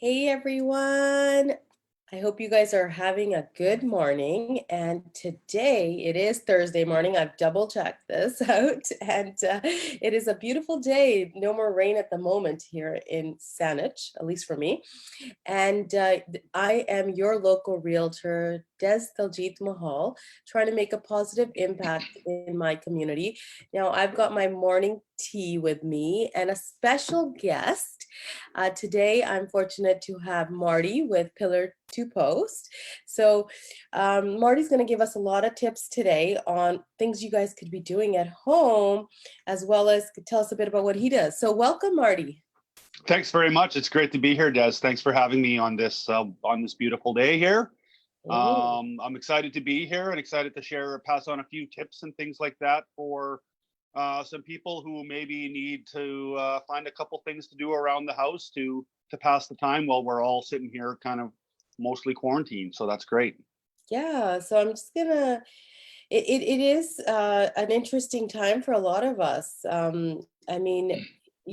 Hey everyone. I hope you guys are having a good morning. And today it is Thursday morning. I've double checked this out, and it is a beautiful day. No more rain at the moment here in Saanich, at least for me. And I am your local realtor, Dez Mahal, trying to make a positive impact in my community. Now, I've got my morning tea with me and a special guest. Today, I'm fortunate to have Marty with Pillar to Post. So, Marty's going to give us a lot of tips today on things you guys could be doing at home, as well as tell us a bit about what he does. So, welcome, Marty. Thanks very much. It's great to be here, Des. Thanks for having me on this beautiful day here. I'm excited to be here and excited to pass on a few tips and things like that for some people who maybe need to find a couple things to do around the house to pass the time while we're all sitting here kind of mostly quarantined. So that's great. Yeah, so I'm just gonna, it is an interesting time for a lot of us. I mean,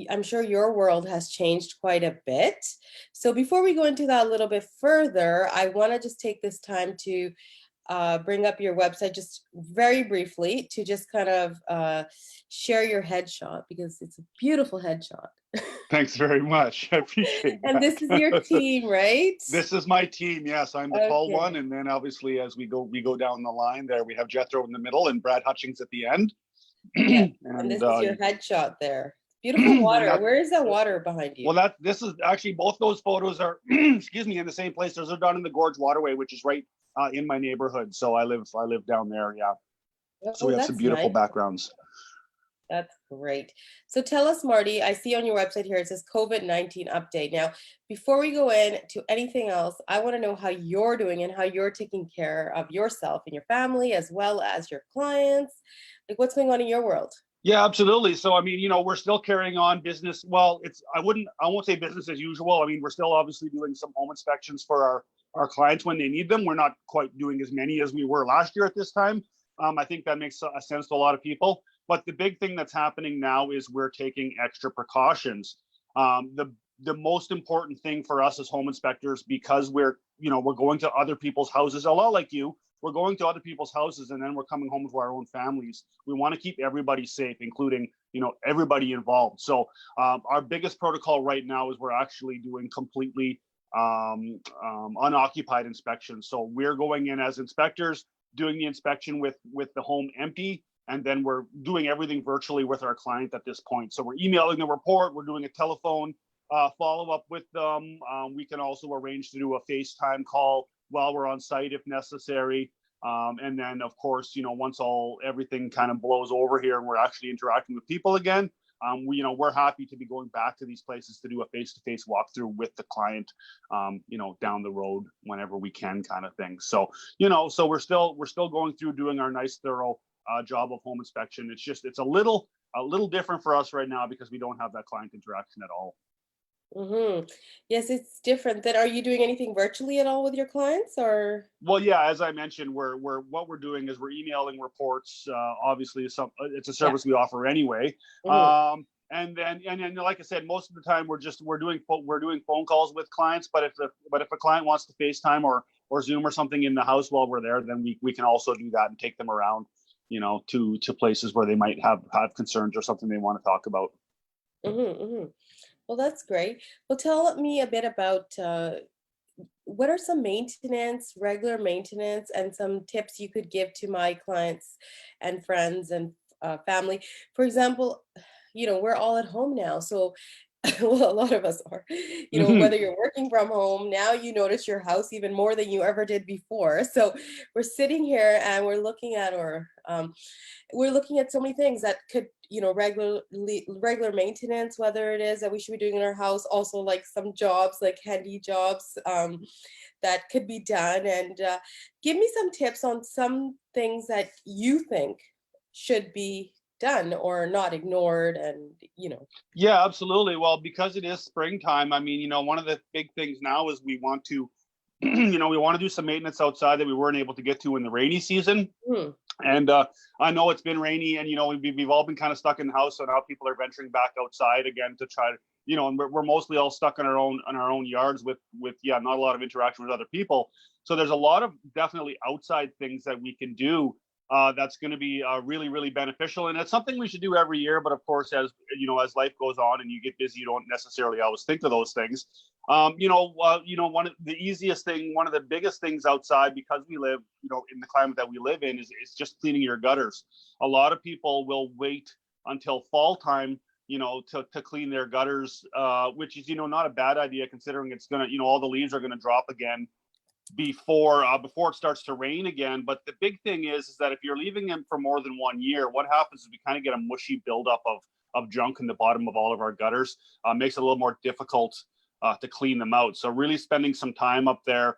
I'm sure your world has changed quite a bit. So before we go into that a little bit further, I want to just take this time to bring up your website just very briefly to just kind of share your headshot because it's a beautiful headshot. Thanks very much. I appreciate that. And this is your team, right? This is my team. Yes, I'm the tall one, Okay. and then obviously as we go down the line there, we have Jethro in the middle and Brad Hutchings at the end. Yeah, and And this is your headshot there. Beautiful and water. that Where is that water behind you? well, this is actually both those photos are excuse me, in the same place. Those are done in the Gorge Waterway, which is right in my neighborhood. So I live down there. Yeah. So Oh, we have some that's beautiful nice. backgrounds. That's great. So tell us, Marty, I see on your website here, it says COVID-19 update. Now, before we go into anything else, I want to know how you're doing and how you're taking care of yourself and your family, as well as your clients. Like, what's going on in your world? Yeah, absolutely. So I mean, we're still carrying on business. Well, I won't say business as usual. I mean, we're still obviously doing some home inspections for our clients when they need them. We're not quite doing as many as we were last year at this time. I think that makes a sense to a lot of people. But the big thing that's happening now is we're taking extra precautions. The most important thing for us as home inspectors, because we're going to other people's houses, a lot like you. We're going to other people's houses and then we're coming home to our own families. We want to keep everybody safe, including everybody involved. So our biggest protocol right now is we're actually doing completely unoccupied inspections. So we're going in as inspectors, doing the inspection with the home empty, and then we're doing everything virtually with our client at this point. So we're emailing the report, we're doing a telephone follow up with them. We can also arrange to do a FaceTime call while we're on site if necessary. And then, of course, once everything kind of blows over here and we're actually interacting with people again, we're happy to be going back to these places to do a face-to-face walkthrough with the client, down the road whenever we can, kind of thing. So, so we're still going through doing our nice, thorough job of home inspection. It's a little different for us right now because we don't have that client interaction at all. Mm-hmm. Yes, it's different. Then, are you doing anything virtually at all with your clients, or? Well, yeah, as I mentioned, what we're doing is we're emailing reports. Obviously, it's a Yeah. service we offer anyway. Mm-hmm. And then, like I said, most of the time we're doing phone calls with clients. But if a client wants to FaceTime or Zoom or something in the house while we're there, then we can also do that and take them around, to places where they might have concerns or something they want to talk about. Mm-hmm. Mm-hmm. Well, that's great. Well, tell me a bit about what are some regular maintenance, and some tips you could give to my clients and friends and family. For example, we're all at home now, so well, a lot of us are. Whether you're working from home now, you notice your house even more than you ever did before. So we're sitting here and we're looking at so many things that could, regular maintenance, whether it is that we should be doing in our house, also like some jobs, like handy jobs, that could be done. And give me some tips on some things that you think should be done or not ignored, and. Yeah, absolutely. Well, because it is springtime, I mean, one of the big things now is we want to, we want to do some maintenance outside that we weren't able to get to in the rainy season. Hmm. And I know it's been rainy, and we've all been kind of stuck in the house. So now people are venturing back outside again to try to, and we're mostly all stuck in our own yards with not a lot of interaction with other people. So there's a lot of definitely outside things that we can do that's going to be really, really beneficial. And it's something we should do every year. But of course, as life goes on and you get busy, you don't necessarily always think of those things. One of the easiest thing, one of the biggest things outside, because we live, in the climate that we live in, is just cleaning your gutters. A lot of people will wait until fall time, to clean their gutters, which is, not a bad idea, considering it's going to, all the leaves are going to drop again before it starts to rain again. But the big thing is that if you're leaving them for more than 1 year, what happens is we kind of get a mushy buildup of junk in the bottom of all of our gutters. Makes it a little more difficult to clean them out. So really spending some time up there,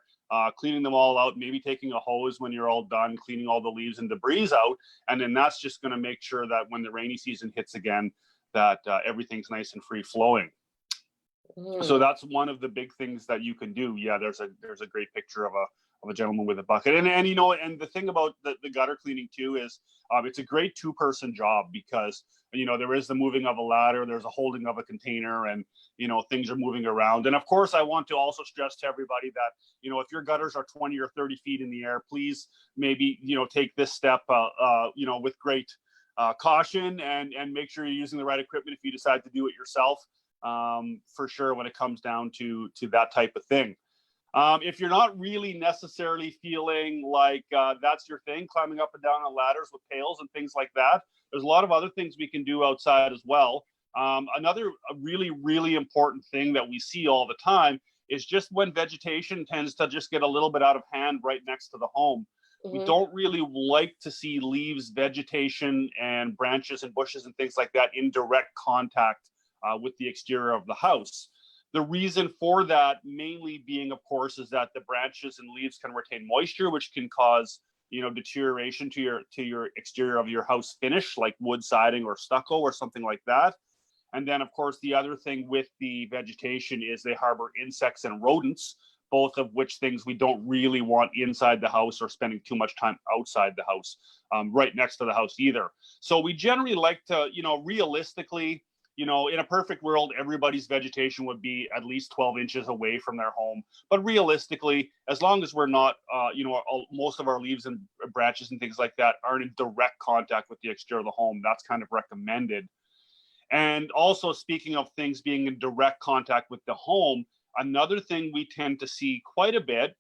cleaning them all out, maybe taking a hose when you're all done, cleaning all the leaves and debris out. And then that's just going to make sure that when the rainy season hits again, that everything's nice and free flowing. So that's one of the big things that you can do. Yeah, there's a great picture of a gentleman with a bucket. And and the thing about the gutter cleaning too is it's a great 2-person job, because there is the moving of a ladder, there's a holding of a container, and things are moving around. And of course, I want to also stress to everybody that if your gutters are 20 or 30 feet in the air, please maybe take this step with great caution, and make sure you're using the right equipment if you decide to do it yourself. For sure, when it comes down to that type of thing. If you're not really necessarily feeling like that's your thing, climbing up and down on ladders with pails and things like that, there's a lot of other things we can do outside as well. Another really, really important thing that we see all the time is just when vegetation tends to just get a little bit out of hand right next to the home. We don't really like to see leaves, vegetation, and branches and bushes and things like that in direct contact with the exterior of the house. The reason for that mainly being, of course, is that the branches and leaves can retain moisture, which can cause deterioration to your exterior of your house finish, like wood siding or stucco or something like that. And then, of course, the other thing with the vegetation is they harbor insects and rodents, both of which things we don't really want inside the house or spending too much time outside the house, right next to the house either. So we generally like to, realistically, in a perfect world, everybody's vegetation would be at least 12 inches away from their home. But realistically, as long as we're not, most of our leaves and branches and things like that aren't in direct contact with the exterior of the home, that's kind of recommended. And also, speaking of things being in direct contact with the home, another thing we tend to see quite a bit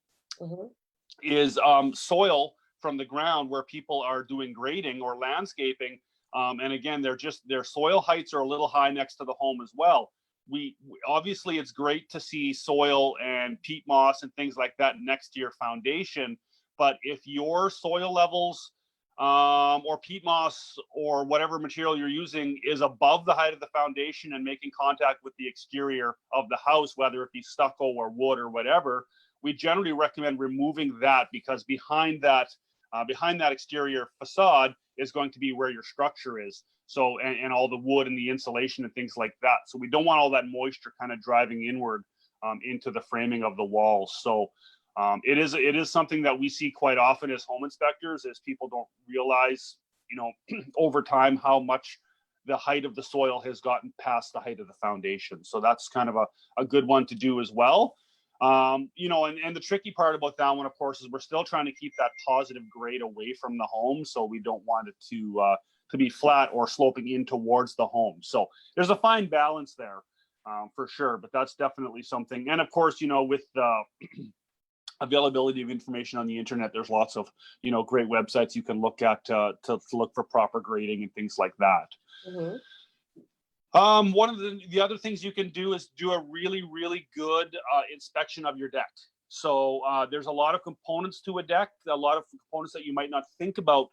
is soil from the ground where people are doing grading or landscaping. And again, their soil heights are a little high next to the home as well. We obviously, it's great to see soil and peat moss and things like that next to your foundation. But if your soil levels or peat moss or whatever material you're using is above the height of the foundation and making contact with the exterior of the house, whether it be stucco or wood or whatever, we generally recommend removing that, because behind that exterior facade is going to be where your structure is. So, and all the wood and the insulation and things like that. So we don't want all that moisture kind of driving inward into the framing of the walls. So it is something that we see quite often as home inspectors, is people don't realize, over time how much the height of the soil has gotten past the height of the foundation. So that's kind of a good one to do as well. And the tricky part about that one, of course, is we're still trying to keep that positive grade away from the home. So we don't want it to be flat or sloping in towards the home. So there's a fine balance there for sure, but that's definitely something. And of course, with the availability of information on the internet, there's lots of, great websites you can look at to look for proper grading and things like that. One of the other things you can do is do a really, really good inspection of your deck. So there's a lot of components to a deck, a lot of components that you might not think about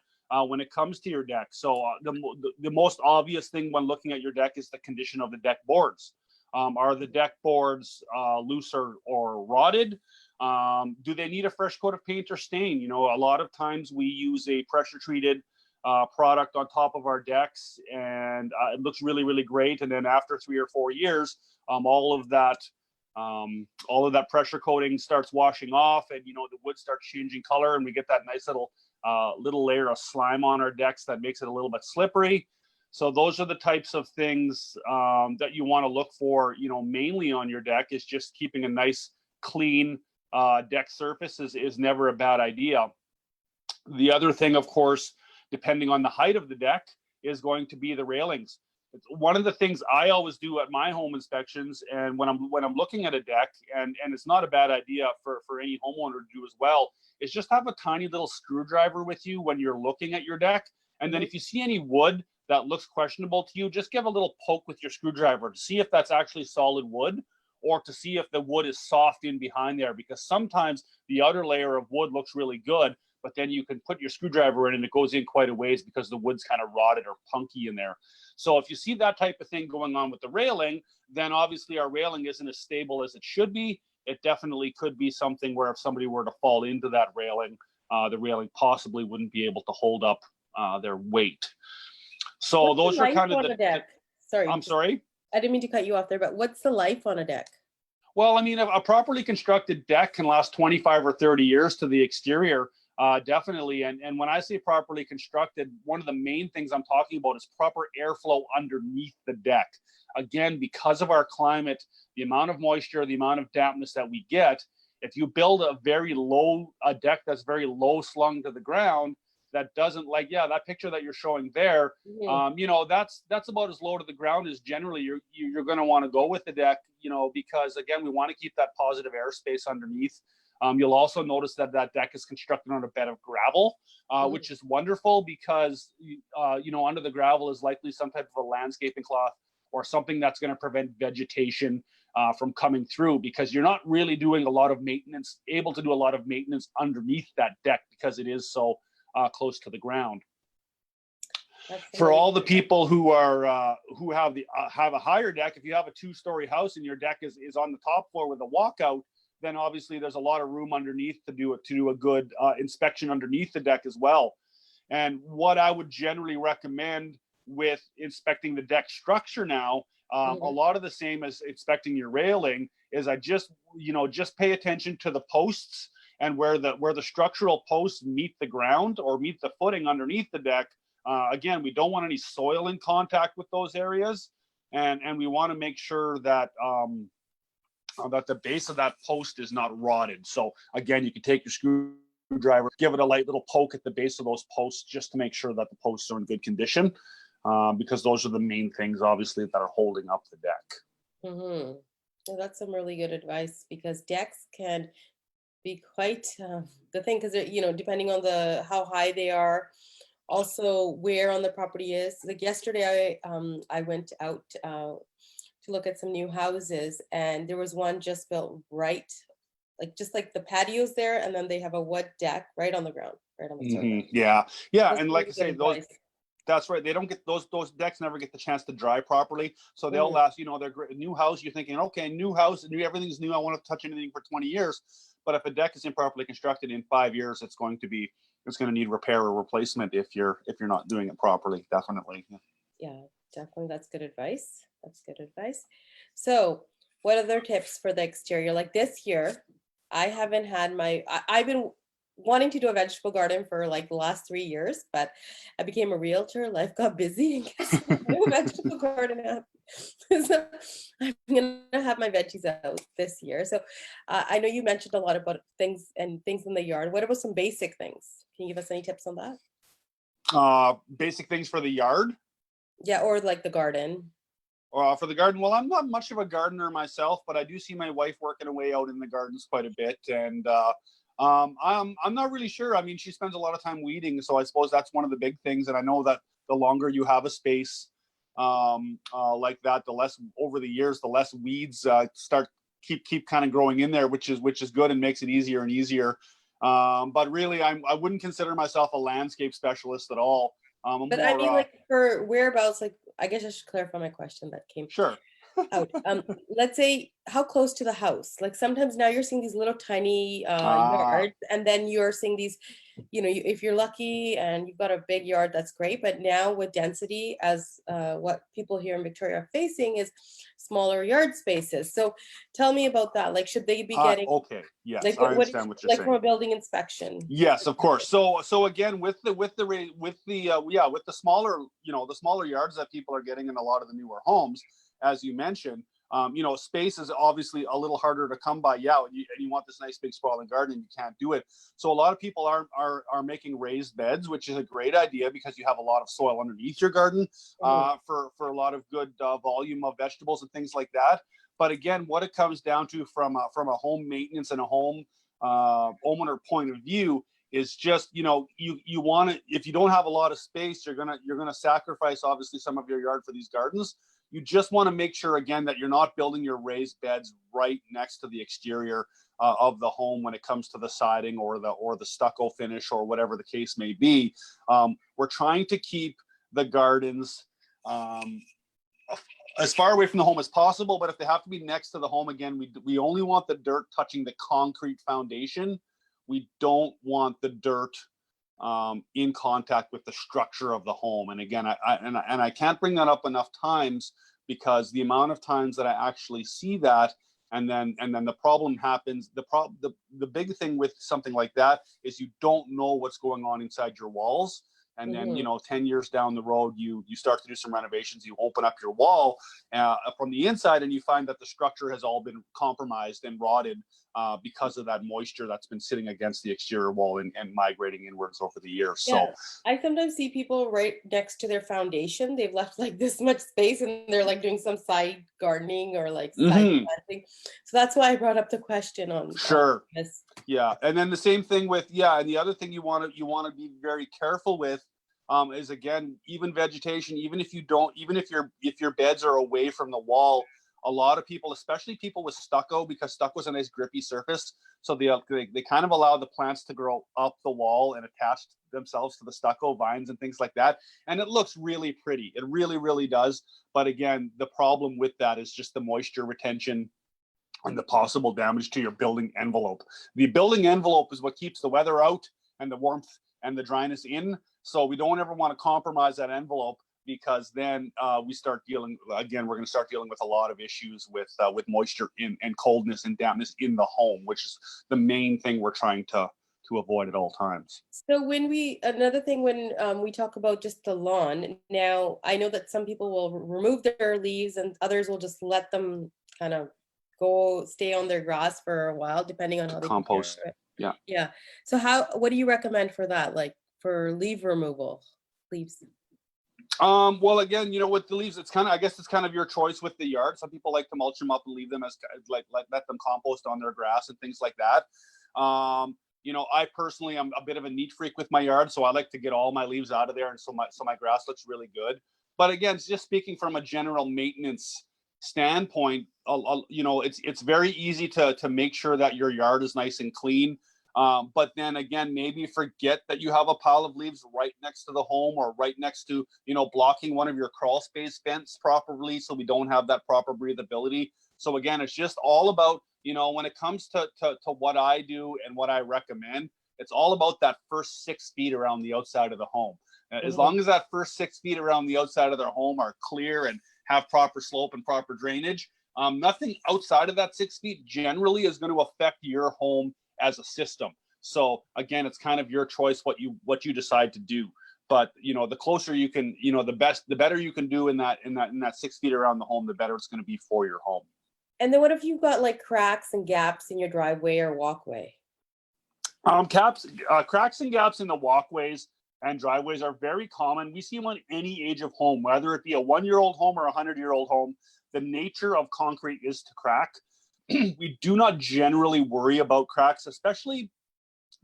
when it comes to your deck. So the most obvious thing when looking at your deck is the condition of the deck boards. Are the deck boards loose or rotted? Do they need a fresh coat of paint or stain? A lot of times we use a pressure treated product on top of our decks, and it looks really, really great. And then after 3 or 4 years, all of that pressure coating starts washing off, and the wood starts changing color, and we get that nice little little layer of slime on our decks that makes it a little bit slippery. So those are the types of things that you want to look for, mainly on your deck, is just keeping a nice, clean deck surface is never a bad idea. The other thing, of course, depending on the height of the deck, is going to be the railings. One of the things I always do at my home inspections, and when I'm looking at a deck, and it's not a bad idea for any homeowner to do as well, is just have a tiny little screwdriver with you when you're looking at your deck. And then if you see any wood that looks questionable to you, just give a little poke with your screwdriver to see if that's actually solid wood, or to see if the wood is soft in behind there, because sometimes the outer layer of wood looks really good, but then you can put your screwdriver in and it goes in quite a ways because the wood's kind of rotted or punky in there. So if you see that type of thing going on with the railing, then obviously our railing isn't as stable as it should be. It definitely could be something where if somebody were to fall into that railing, the railing possibly wouldn't be able to hold up their weight. So What's those the are kind life of on a deck? Sorry. I'm sorry? I didn't mean to cut you off there, but what's the life on a deck? Well, I mean, a properly constructed deck can last 25 or 30 years to the exterior, definitely. And when I say properly constructed, one of the main things I'm talking about is proper airflow underneath the deck. Again, because of our climate, the amount of moisture, the amount of dampness that we get, if you build a deck that's very low slung to the ground, that doesn't, like, that picture that you're showing there, that's about as low to the ground as generally you're going to want to go with the deck, because again, we want to keep that positive airspace underneath. You'll also notice that deck is constructed on a bed of gravel, which is wonderful because, under the gravel is likely some type of a landscaping cloth or something that's going to prevent vegetation from coming through, because you're not really doing able to do a lot of maintenance underneath that deck because it is so close to the ground. For all the people who have a higher deck, if you have a 2-story house and your deck is on the top floor with a walkout, then obviously there's a lot of room underneath to do a good inspection underneath the deck as well. And what I would generally recommend with inspecting the deck structure now, a lot of the same as inspecting your railing, is I just pay attention to the posts and where the structural posts meet the ground or meet the footing underneath the deck. Again, we don't want any soil in contact with those areas, and we want to make sure that that the base of that post is not rotted. So again, you can take your screwdriver, give it a light little poke at the base of those posts just to make sure that the posts are in good condition, because those are the main things, obviously, that are holding up the deck. Well, that's some really good advice, because decks can be quite the thing, because depending on how high they are, also where on the property is. Like yesterday, I went out to look at some new houses, and there was one just built right, just like the patios there, and then they have a wood deck right on the ground, right on the surface. Yeah, That's and really like I say, good advice. that's right. They don't get those decks never get the chance to dry properly, so they'll last. They're great. New house, you're thinking, okay, new house, everything's new. I want to touch anything for 20 years. But if a deck is improperly constructed, in 5 years, it's going to need repair or replacement if you're not doing it properly. Definitely. Yeah, definitely. That's good advice. So, what other tips for the exterior? Like this year, I haven't had I've been wanting to do a vegetable garden for like the last 3 years, but I became a realtor. Life got busy, and guess what? No vegetable garden out. So I'm gonna have my veggies out this year. So I know you mentioned a lot about things in the yard. What about some basic things? Can you give us any tips on that? Basic things for the yard. Yeah, or like the garden. For the garden, well, I'm not much of a gardener myself, but I do see my wife working away out in the gardens quite a bit, and I'm not really sure. I mean, she spends a lot of time weeding, so I suppose that's one of the big things. And I know that the longer you have a space like that, the less over the years, the less weeds keep kind of growing in there, which is good and makes it easier and easier. But really, I wouldn't consider myself a landscape specialist at all. But I mean, like for whereabouts, like I guess I should clarify my question that came. Sure. out. Let's say how close to the house? Like sometimes now you're seeing these little tiny Ah, yards, and then you're seeing these, if you're lucky and you've got a big yard, that's great. But now with density, as what people here in Victoria are facing is smaller yard spaces. So tell me about that. Like, should they be getting okay. Yes, like I what understand what you're like from saying. a building inspection? Yes, of course. So again, with the smaller, the smaller yards that people are getting in a lot of the newer homes, as you mentioned, space is obviously a little harder to come by. Yeah, and you want this nice big sprawling garden, and you can't do it. So a lot of people are making raised beds, which is a great idea because you have a lot of soil underneath your garden Mhm. for a lot of good volume of vegetables and things like that. But again, what it comes down to from a home maintenance and a home homeowner point of view is just you want to, if you don't have a lot of space, you're gonna sacrifice obviously some of your yard for these gardens. You just want to make sure again that you're not building your raised beds right next to the exterior of the home when it comes to the siding or the stucco finish or whatever the case may be. We're trying to keep the gardens um, as far away from the home as possible, but if they have to be next to the home, again, we only want the dirt touching the concrete foundation. We don't want the dirt in contact with the structure of the home. And again, I can't bring that up enough times because the amount of times that I actually see that, and then the problem happens. The big thing with something like that is you don't know what's going on inside your walls. And then, Mhm. 10 years down the road, you start to do some renovations, you open up your wall from the inside, and you find that the structure has all been compromised and rotted because of that moisture that's been sitting against the exterior wall and migrating inwards over the years. Yeah, So, I sometimes see people right next to their foundation. They've left like this much space and they're like doing some side gardening or like side mhm, planting. So that's why I brought up the question on sure. this. Yeah, and then the same thing with, and the other thing you want to be very careful with is again, even vegetation, even if your beds are away from the wall, a lot of people, especially people with stucco, because stucco is a nice grippy surface, so they kind of allow the plants to grow up the wall and attach themselves to the stucco vines and things like that, and it looks really pretty. It really, really does. But again, the problem with that is just the moisture retention and the possible damage to your building envelope. The building envelope is what keeps the weather out and the warmth and the dryness in. So we don't ever want to compromise that envelope because then we start dealing again. We're going to start dealing with a lot of issues with moisture in and coldness and dampness in the home, which is the main thing we're trying to avoid at all times. So another thing when we talk about just the lawn, now I know that some people will remove their leaves and others will just let them kind of stay on their grass for a while, depending on how they take care Compost. of it. Yeah. Yeah. So what do you recommend for that? Like for leaf removal, leaves? Well, again, with the leaves, I guess it's kind of your choice with the yard. Some people like to mulch them up and leave them as let them compost on their grass and things like that. I personally am a bit of a neat freak with my yard, so I like to get all my leaves out of there, and so my grass looks really good. But again, just speaking from a general maintenance standpoint, it's very easy to make sure that your yard is nice and clean. But then again, maybe forget that you have a pile of leaves right next to the home or right next to, blocking one of your crawl space vents properly so we don't have that proper breathability. So again, it's just all about, when it comes to what I do and what I recommend, it's all about that first 6 feet around the outside of the home. As Mhm. long as that first 6 feet around the outside of their home are clear and have proper slope and proper drainage, nothing outside of that 6 feet generally is going to affect your home as a system. So again, it's kind of your choice what you decide to do. But the closer you can, the better you can do in that 6 feet around the home, the better it's going to be for your home. And then what if you've got like cracks and gaps in your driveway or walkway? Cracks and gaps in the walkways and driveways are very common. We see them on any age of home, whether it be a 1-year-old home or a 100-year-old home. The nature of concrete is to crack. We do not generally worry about cracks, especially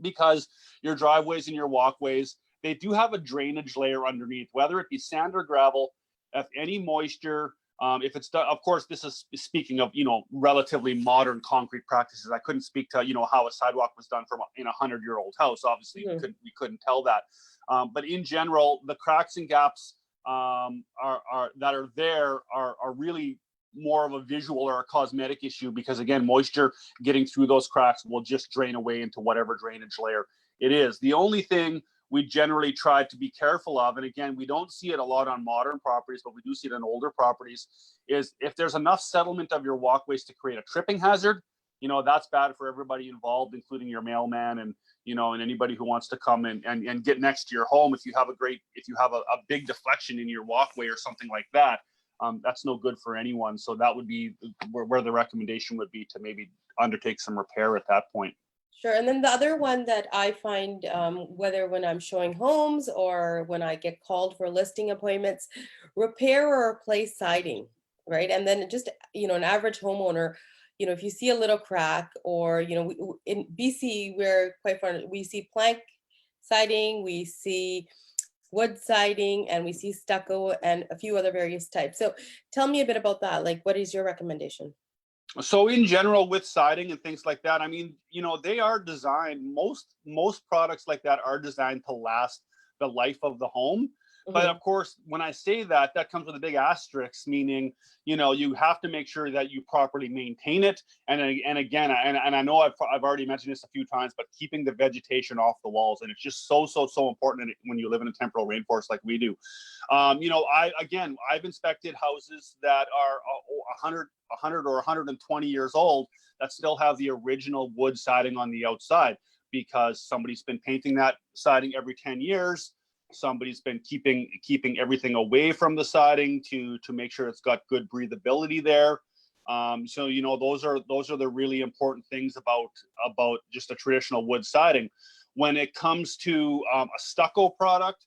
because your driveways and your walkways, they do have a drainage layer underneath, whether it be sand or gravel. If any moisture, if it's done, of course, this is speaking of relatively modern concrete practices. I couldn't speak to how a sidewalk was done from in a 100-year-old house. Obviously, Mhm. we couldn't tell that. But in general, the cracks and gaps are that are there are really more of a visual or a cosmetic issue, because again, moisture getting through those cracks will just drain away into whatever drainage layer it is. The only thing we generally try to be careful of, and again, we don't see it a lot on modern properties, but we do see it on older properties, is if there's enough settlement of your walkways to create a tripping hazard, that's bad for everybody involved, including your mailman and, and anybody who wants to come and get next to your home. If you have a big deflection in your walkway or something like that, that's no good for anyone. So that would be where the recommendation would be, to maybe undertake some repair at that point. Sure. And then the other one that I find, whether when I'm showing homes or when I get called for listing appointments, repair or replace siding, right? And then just, an average homeowner, if you see a little crack, or, in BC, we're quite fond, we see plank siding, we see wood siding, and we see stucco and a few other various types. So tell me a bit about that. Like, what is your recommendation? So in general, with siding and things like that, I mean, they are designed, most products like that are designed to last the life of the home. But of course, when I say that, that comes with a big asterisk, meaning, you have to make sure that you properly maintain it. And again, I know I've already mentioned this a few times, but keeping the vegetation off the walls. And it's just so important when you live in a temperate rainforest like we do. I've inspected houses that are 100 or 120 years old that still have the original wood siding on the outside, because somebody's been painting that siding every 10 years. Somebody's been keeping everything away from the siding to make sure it's got good breathability there. So those are the really important things about just a traditional wood siding. When it comes to a stucco product,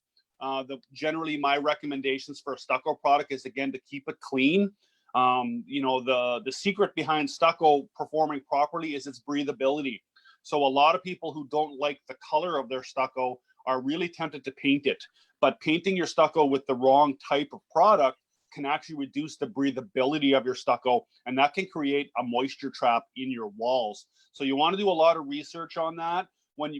generally my recommendations for a stucco product is, again, to keep it clean. The secret behind stucco performing properly is its breathability. So a lot of people who don't like the color of their stucco are really tempted to paint it, but painting your stucco with the wrong type of product can actually reduce the breathability of your stucco, and that can create a moisture trap in your walls. So you want to do a lot of research on that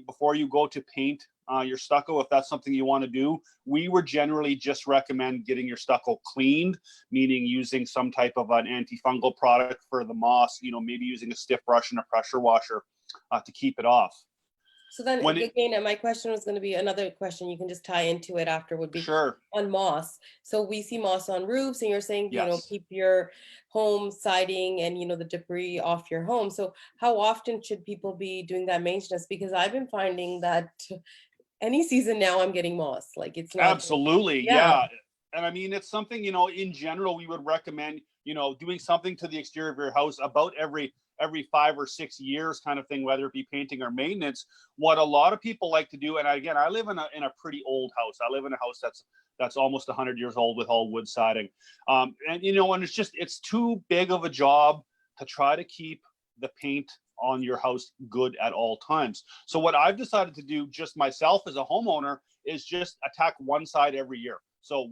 before you go to paint your stucco. If that's something you want to do, we would generally just recommend getting your stucco cleaned, meaning using some type of an antifungal product for the moss, maybe using a stiff brush and a pressure washer to keep it off. So then again, my question was going to be another question you can just tie into it after, would be sure. On moss. So we see moss on roofs, and you're saying, Yes. keep your home siding and, the debris off your home. So how often should people be doing that maintenance? Because I've been finding that any season now I'm getting moss. Like, it's not. Absolutely. Yeah. And I mean, it's something, in general, we would recommend, doing something to the exterior of your house about every 5 or 6 years, kind of thing, whether it be painting or maintenance. What a lot of people like to do, and again, I live in a pretty old house. I live in a house that's almost 100 years old with all wood siding. And it's too big of a job to try to keep the paint on your house good at all times. So what I've decided to do, just myself as a homeowner, is just attack one side every year. So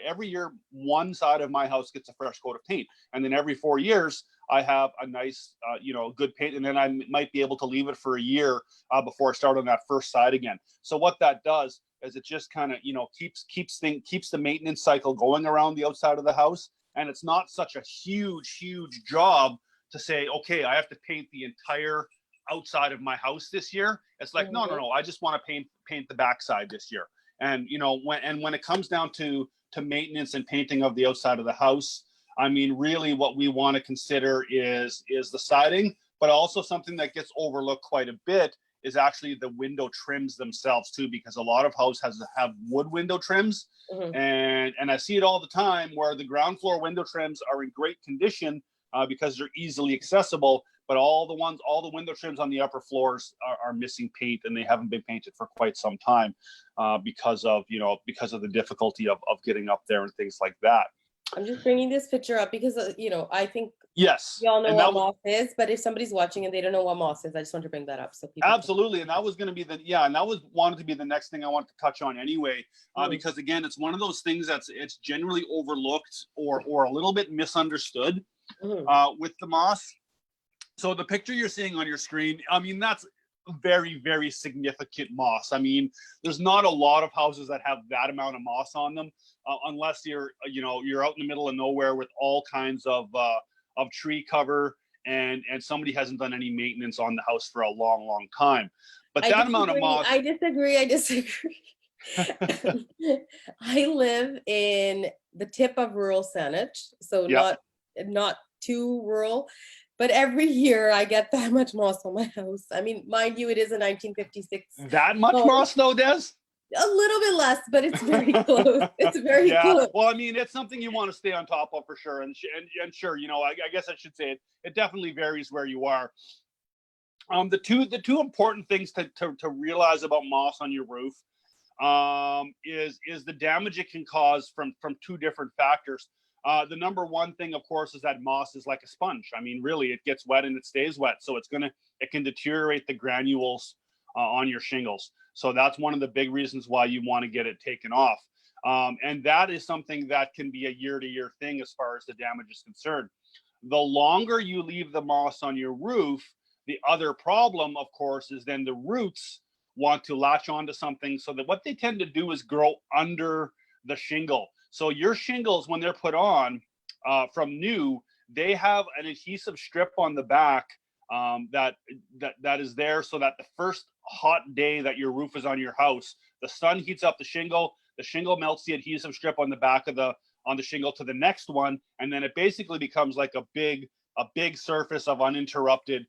every year, one side of my house gets a fresh coat of paint. And then every 4 years, I have a nice, good paint. And then I might be able to leave it for a year before I start on that first side again. So what that does is it just kind of, keeps the maintenance cycle going around the outside of the house. And it's not such a huge job to say, okay, I have to paint the entire outside of my house this year. It's like, no, I just want to paint the backside this year. And, when it comes down to maintenance and painting of the outside of the house, I mean, really what we want to consider is the siding, but also something that gets overlooked quite a bit is actually the window trims themselves too, because a lot of houses have wood window trims. And I see it all the time where the ground floor window trims are in great condition because they're easily accessible, but all the window trims on the upper floors are missing paint, and they haven't been painted for quite some time because of the difficulty of getting up there and things like that. I'm just bringing this picture up because, I think yes, we all know what moss is, but if somebody's watching and they don't know what moss is, I just want to bring that up. So people absolutely. And that was going to be wanted to be the next thing I wanted to touch on anyway, because again, it's one of those things it's generally overlooked or a little bit misunderstood with the moss. So the picture you're seeing on your screen, I mean, that's very, very significant moss. I mean, there's not a lot of houses that have that amount of moss on them, unless you're out in the middle of nowhere with all kinds of tree cover, and somebody hasn't done any maintenance on the house for a long, long time. But that amount of moss. I disagree. I live in the tip of rural Saanich, so Yep. not too rural, but every year I get that much moss on my house. I mean, mind you, it is a 1956. That much moss though, Des? A little bit less, but it's very close. It's very close. Well, I mean, it's something you want to stay on top of for sure. And sure, I guess I should say it definitely varies where you are. The two important things to realize about moss on your roof is the damage it can cause from two different factors. The number one thing, of course, is that moss is like a sponge. I mean, really, it gets wet and it stays wet, so it can deteriorate the granules on your shingles. So that's one of the big reasons why you want to get it taken off. And that is something that can be a year-to-year thing as far as the damage is concerned. The longer you leave the moss on your roof, the other problem, of course, is then the roots want to latch onto something, so that what they tend to do is grow under the shingle. So your shingles, when they're put on from new, they have an adhesive strip on the back that is there so that the first hot day that your roof is on your house, the sun heats up the shingle melts the adhesive strip on the back of the shingle to the next one, and then it basically becomes like a big surface of uninterrupted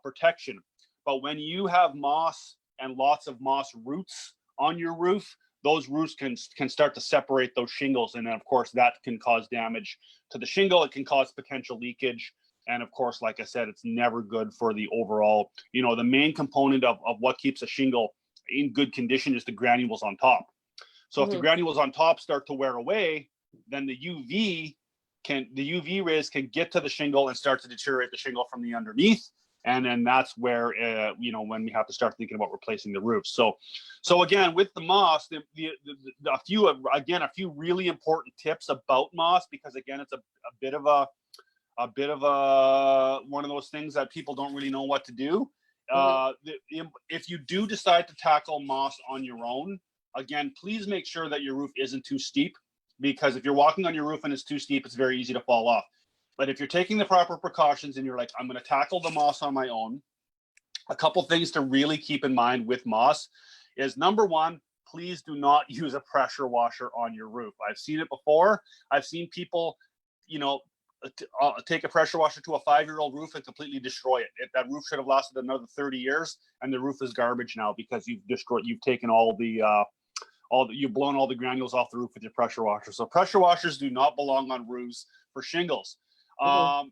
protection. But when you have moss and lots of moss roots on your roof, those roots can start to separate those shingles, and then of course that can cause damage to the shingle. It can cause potential leakage, and of course, like I said, it's never good for the overall, the main component of what keeps a shingle in good condition is the granules on top. So if the granules on top start to wear away, then the UV rays can get to the shingle and start to deteriorate the shingle from the underneath. And then that's where, when we have to start thinking about replacing the roof. So again, with the moss, a few really important tips about moss, because again, it's a bit of one of those things that people don't really know what to do. If you do decide to tackle moss on your own, again, please make sure that your roof isn't too steep, because if you're walking on your roof and it's too steep, it's very easy to fall off. But if you're taking the proper precautions and you're like, I'm going to tackle the moss on my own, a couple things to really keep in mind with moss is, number one, please do not use a pressure washer on your roof. I've seen it before. I've seen people, take a pressure washer to a 5-year-old roof and completely destroy it. That roof should have lasted another 30 years, and the roof is garbage now because you've taken you've blown all the granules off the roof with your pressure washer. So pressure washers do not belong on roofs for shingles. The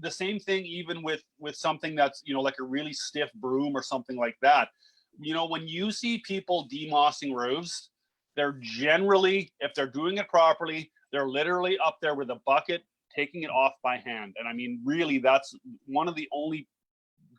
same thing even with something that's like a really stiff broom or something like that. When you see people demossing roofs, they're generally, if they're doing it properly, they're literally up there with a bucket taking it off by hand. And I mean, really, that's one of the only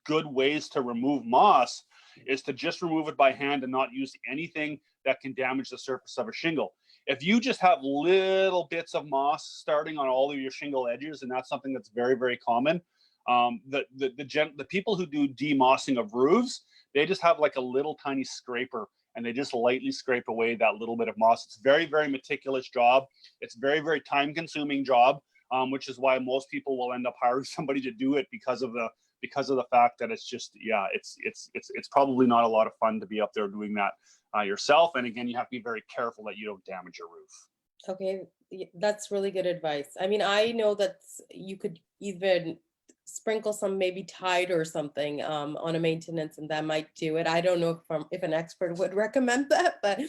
good ways to remove moss, is to just remove it by hand and not use anything that can damage the surface of a shingle. If you just have little bits of moss starting on all of your shingle edges, and that's something that's very, very common, the people who do demossing of roofs, they just have like a little tiny scraper, and they just lightly scrape away that little bit of moss. It's very, very meticulous job. It's very, very time-consuming job, which is why most people will end up hiring somebody to do it, because of the fact that it's just, it's probably not a lot of fun to be up there doing that yourself. And again, you have to be very careful that you don't damage your roof. Okay, that's really good advice. I mean, I know that you could even sprinkle some maybe Tide or something on a maintenance, and that might do it. I don't know if an expert would recommend that, but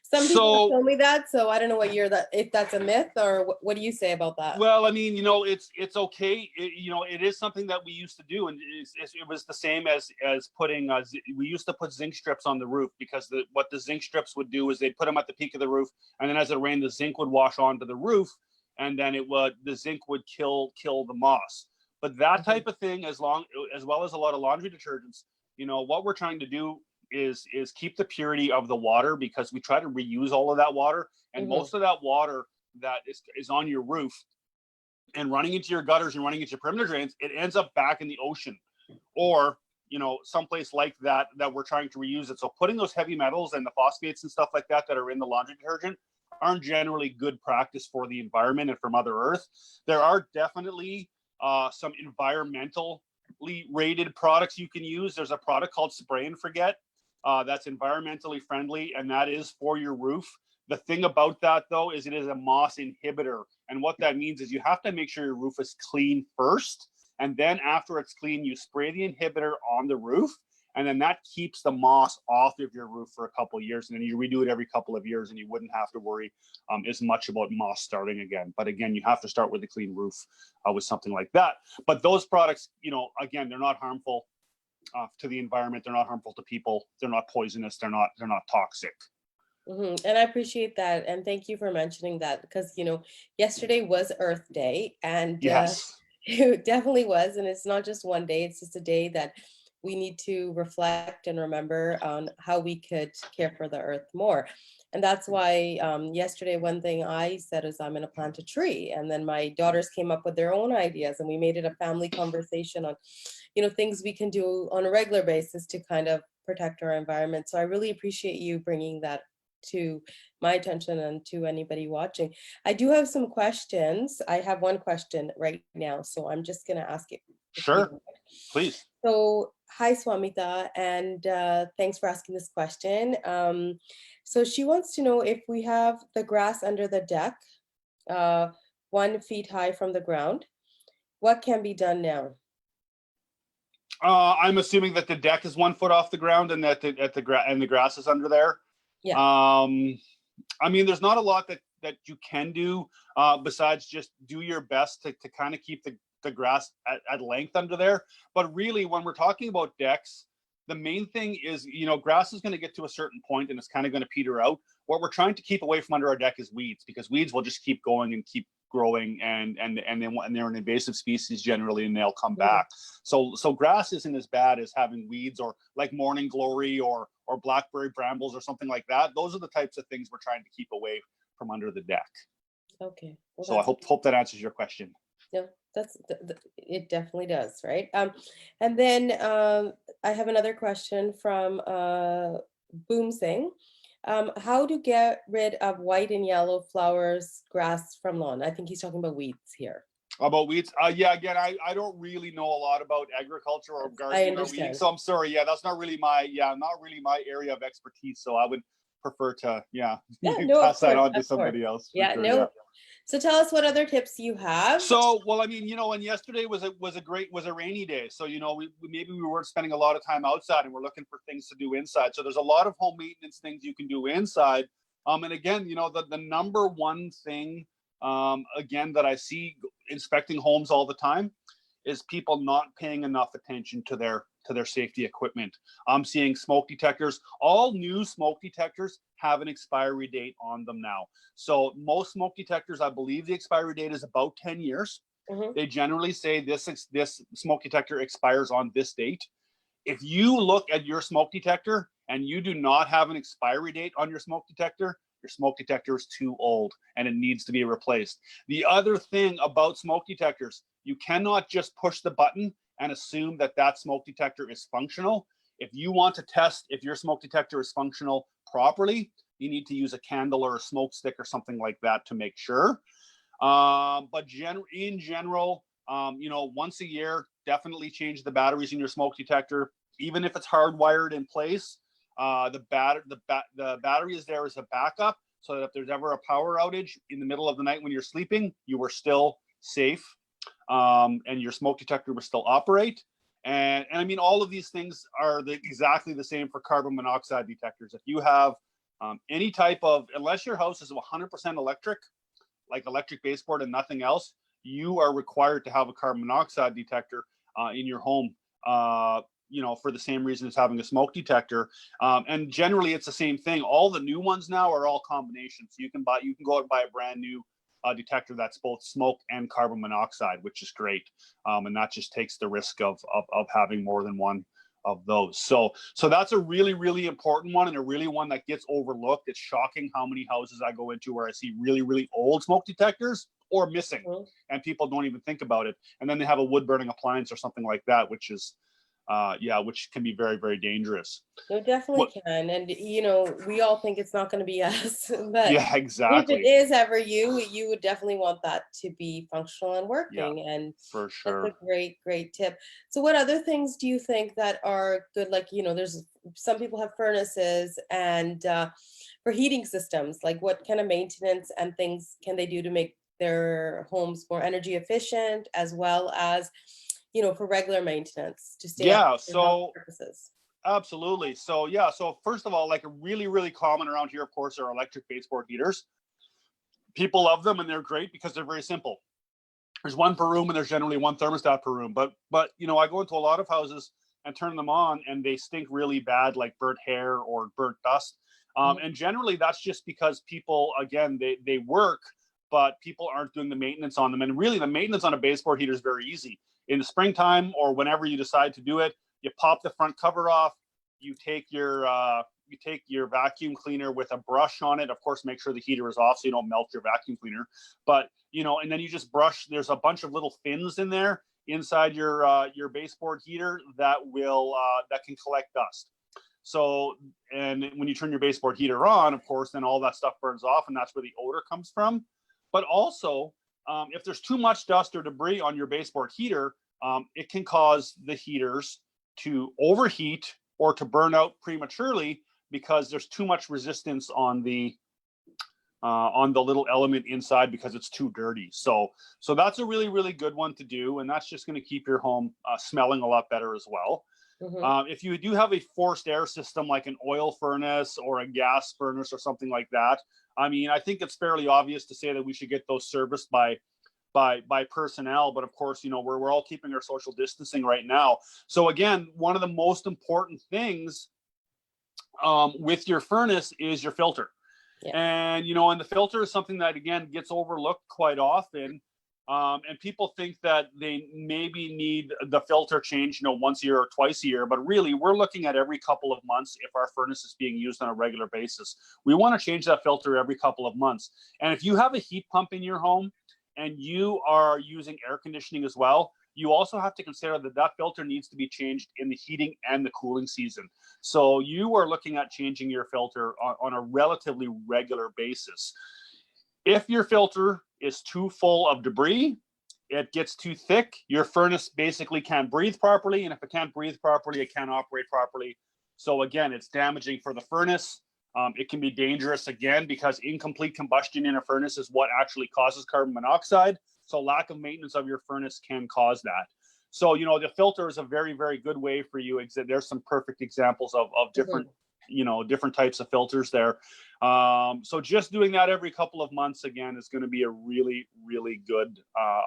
some people have told me that. So I don't know if that's a myth, or what do you say about that? Well, I mean, it's okay. It is something that we used to do, and it was the same as putting. We used to put zinc strips on the roof, because what the zinc strips would do is they'd put them at the peak of the roof, and then as it rained, the zinc would wash onto the roof, and then the zinc would kill the moss. But that type of thing, as well as a lot of laundry detergents, what we're trying to do is keep the purity of the water, because we try to reuse all of that water, and most of that water that is on your roof and running into your gutters and running into your perimeter drains, it ends up back in the ocean, or someplace like that we're trying to reuse it. So putting those heavy metals and the phosphates and stuff like that are in the laundry detergent aren't generally good practice for the environment and for Mother Earth. There are definitely some environmentally rated products you can use. There's a product called Spray and Forget that's environmentally friendly, and that is for your roof. The thing about that, though, is it is a moss inhibitor. And what that means is you have to make sure your roof is clean first. And then after it's clean, you spray the inhibitor on the roof. And then that keeps the moss off of your roof for a couple of years. And then you redo it every couple of years, and you wouldn't have to worry as much about moss starting again. But again, you have to start with a clean roof with something like that. But those products, again, they're not harmful to the environment. They're not harmful to people. They're not poisonous. They're not toxic. And I appreciate that. And thank you for mentioning that, because, yesterday was Earth Day, and Yes. it definitely was. And it's not just one day, it's just a day that we need to reflect and remember on how we could care for the earth more. And that's why yesterday, one thing I said is I'm going to plant a tree. And then my daughters came up with their own ideas, and we made it a family conversation on, things we can do on a regular basis to kind of protect our environment. So I really appreciate you bringing that to my attention and to anybody watching. I do have some questions. I have one question right now, so I'm just going to ask it. Sure, please. So, hi Swamita, and thanks for asking this question. So she wants to know if we have the grass under the deck, 1 feet high from the ground, what can be done now? I'm assuming that the deck is 1 foot off the ground, and that the grass is under there. Yeah. There's not a lot that you can do besides just do your best to kind of keep the grass at length under there. But really, when we're talking about decks, the main thing is, grass is going to get to a certain point and it's kind of going to peter out. What we're trying to keep away from under our deck is weeds, because weeds will just keep going and keep growing, and they're an invasive species generally, and they'll come back. So grass isn't as bad as having weeds, or like morning glory or blackberry brambles or something like that. Those are the types of things we're trying to keep away from under the deck. Okay. Well, so I hope that answers your question. Yeah, it definitely does, right? And then I have another question from Boom Singh. How to get rid of white and yellow flowers, grass from lawn? I think he's talking about weeds here. About weeds? Yeah, again, I don't really know a lot about agriculture or gardening or weeding, so I'm sorry. Yeah, that's not really my area of expertise. So I would prefer to pass that on to somebody else. Yeah, sure, no. So tell us what other tips you have. So, well, and yesterday was a rainy day. So, maybe we weren't spending a lot of time outside, and we're looking for things to do inside. So there's a lot of home maintenance things you can do inside. And again, the number one thing, again, that I see inspecting homes all the time is people not paying enough attention to their safety equipment. I'm seeing smoke detectors. All new smoke detectors have an expiry date on them now. So most smoke detectors, I believe the expiry date is about 10 years. Mm-hmm. They generally say this smoke detector expires on this date. If you look at your smoke detector and you do not have an expiry date on your smoke detector is too old and it needs to be replaced. The other thing about smoke detectors, you cannot just push the button and assume that smoke detector is functional. If you want to test if your smoke detector is functional properly, you need to use a candle or a smoke stick or something like that to make sure. But in general, once a year, definitely change the batteries in your smoke detector, even if it's hardwired in place. The battery is there as a backup, so that if there's ever a power outage in the middle of the night when you're sleeping, you are still safe, and your smoke detector will still operate. And all of these things are exactly the same for carbon monoxide detectors. If you have any type of, unless your house is 100% electric, like electric baseboard and nothing else, you are required to have a carbon monoxide detector in your home. For the same reason as having a smoke detector. And generally it's the same thing. All the new ones now are all combinations. So you can go out and buy a brand new detector that's both smoke and carbon monoxide, which is great. And that just takes the risk of having more than one of those. So that's a really, really important one, and a really one that gets overlooked. It's shocking how many houses I go into where I see really, really old smoke detectors or missing, and people don't even think about it. And then they have a wood burning appliance or something like that, which is which can be very, very dangerous. It definitely can. And, we all think it's not going to be us, but Yeah, if it exactly. is ever you would definitely want that to be functional and Yeah, working. And for that's a sure. great, great tip. So what other things do you think that are good? Like, there's some people have furnaces and for heating systems, like what kind of maintenance and things can they do to make their homes more energy efficient, as well as, for regular maintenance to stay up Yeah, for health so purposes? absolutely. So yeah, so first of all, like a really, really common around here, of course, are electric baseboard heaters. People love them and they're great because they're very simple. There's one per room and there's generally one thermostat per room. But I go into a lot of houses and turn them on and they stink really bad, like burnt hair or burnt dust. Mhm. And generally that's just because people, again, they work, but people aren't doing the maintenance on them. And really the maintenance on a baseboard heater is very easy. In the springtime or whenever you decide to do it, you pop the front cover off, you take your vacuum cleaner with a brush on it. Of course, make sure the heater is off so you don't melt your vacuum cleaner. But and then you just brush. There's a bunch of little fins in there inside your baseboard heater that can collect dust. So, and when you turn your baseboard heater on, of course, then all that stuff burns off, and that's where the odor comes from. But also, if there's too much dust or debris on your baseboard heater, it can cause the heaters to overheat or to burn out prematurely because there's too much resistance on the little element inside because it's too dirty. So that's a really, really good one to do, and that's just going to keep your home smelling a lot better as well. Mhm. If you do have a forced air system like an oil furnace or a gas furnace or something like that, I mean, I think it's fairly obvious to say that we should get those serviced by personnel. But of course, we're all keeping our social distancing right now. So again, one of the most important things with your furnace is your filter. Yeah. And the filter is something that again gets overlooked quite often. And people think that they maybe need the filter change, once a year or twice a year, but really we're looking at every couple of months if our furnace is being used on a regular basis. We want to change that filter every couple of months. And if you have a heat pump in your home and you are using air conditioning as well, you also have to consider that filter needs to be changed in the heating and the cooling season. So you are looking at changing your filter on a relatively regular basis. If your filter is too full of debris, it gets too thick, your furnace basically can't breathe properly. And if it can't breathe properly, it can't operate properly. So again, it's damaging for the furnace. It can be dangerous again because incomplete combustion in a furnace is what actually causes carbon monoxide. So lack of maintenance of your furnace can cause that. So, the filter is a very, very good way for you. There's some perfect examples of different, Mhm. different types of filters there. So just doing that every couple of months, again, is going to be a really, really good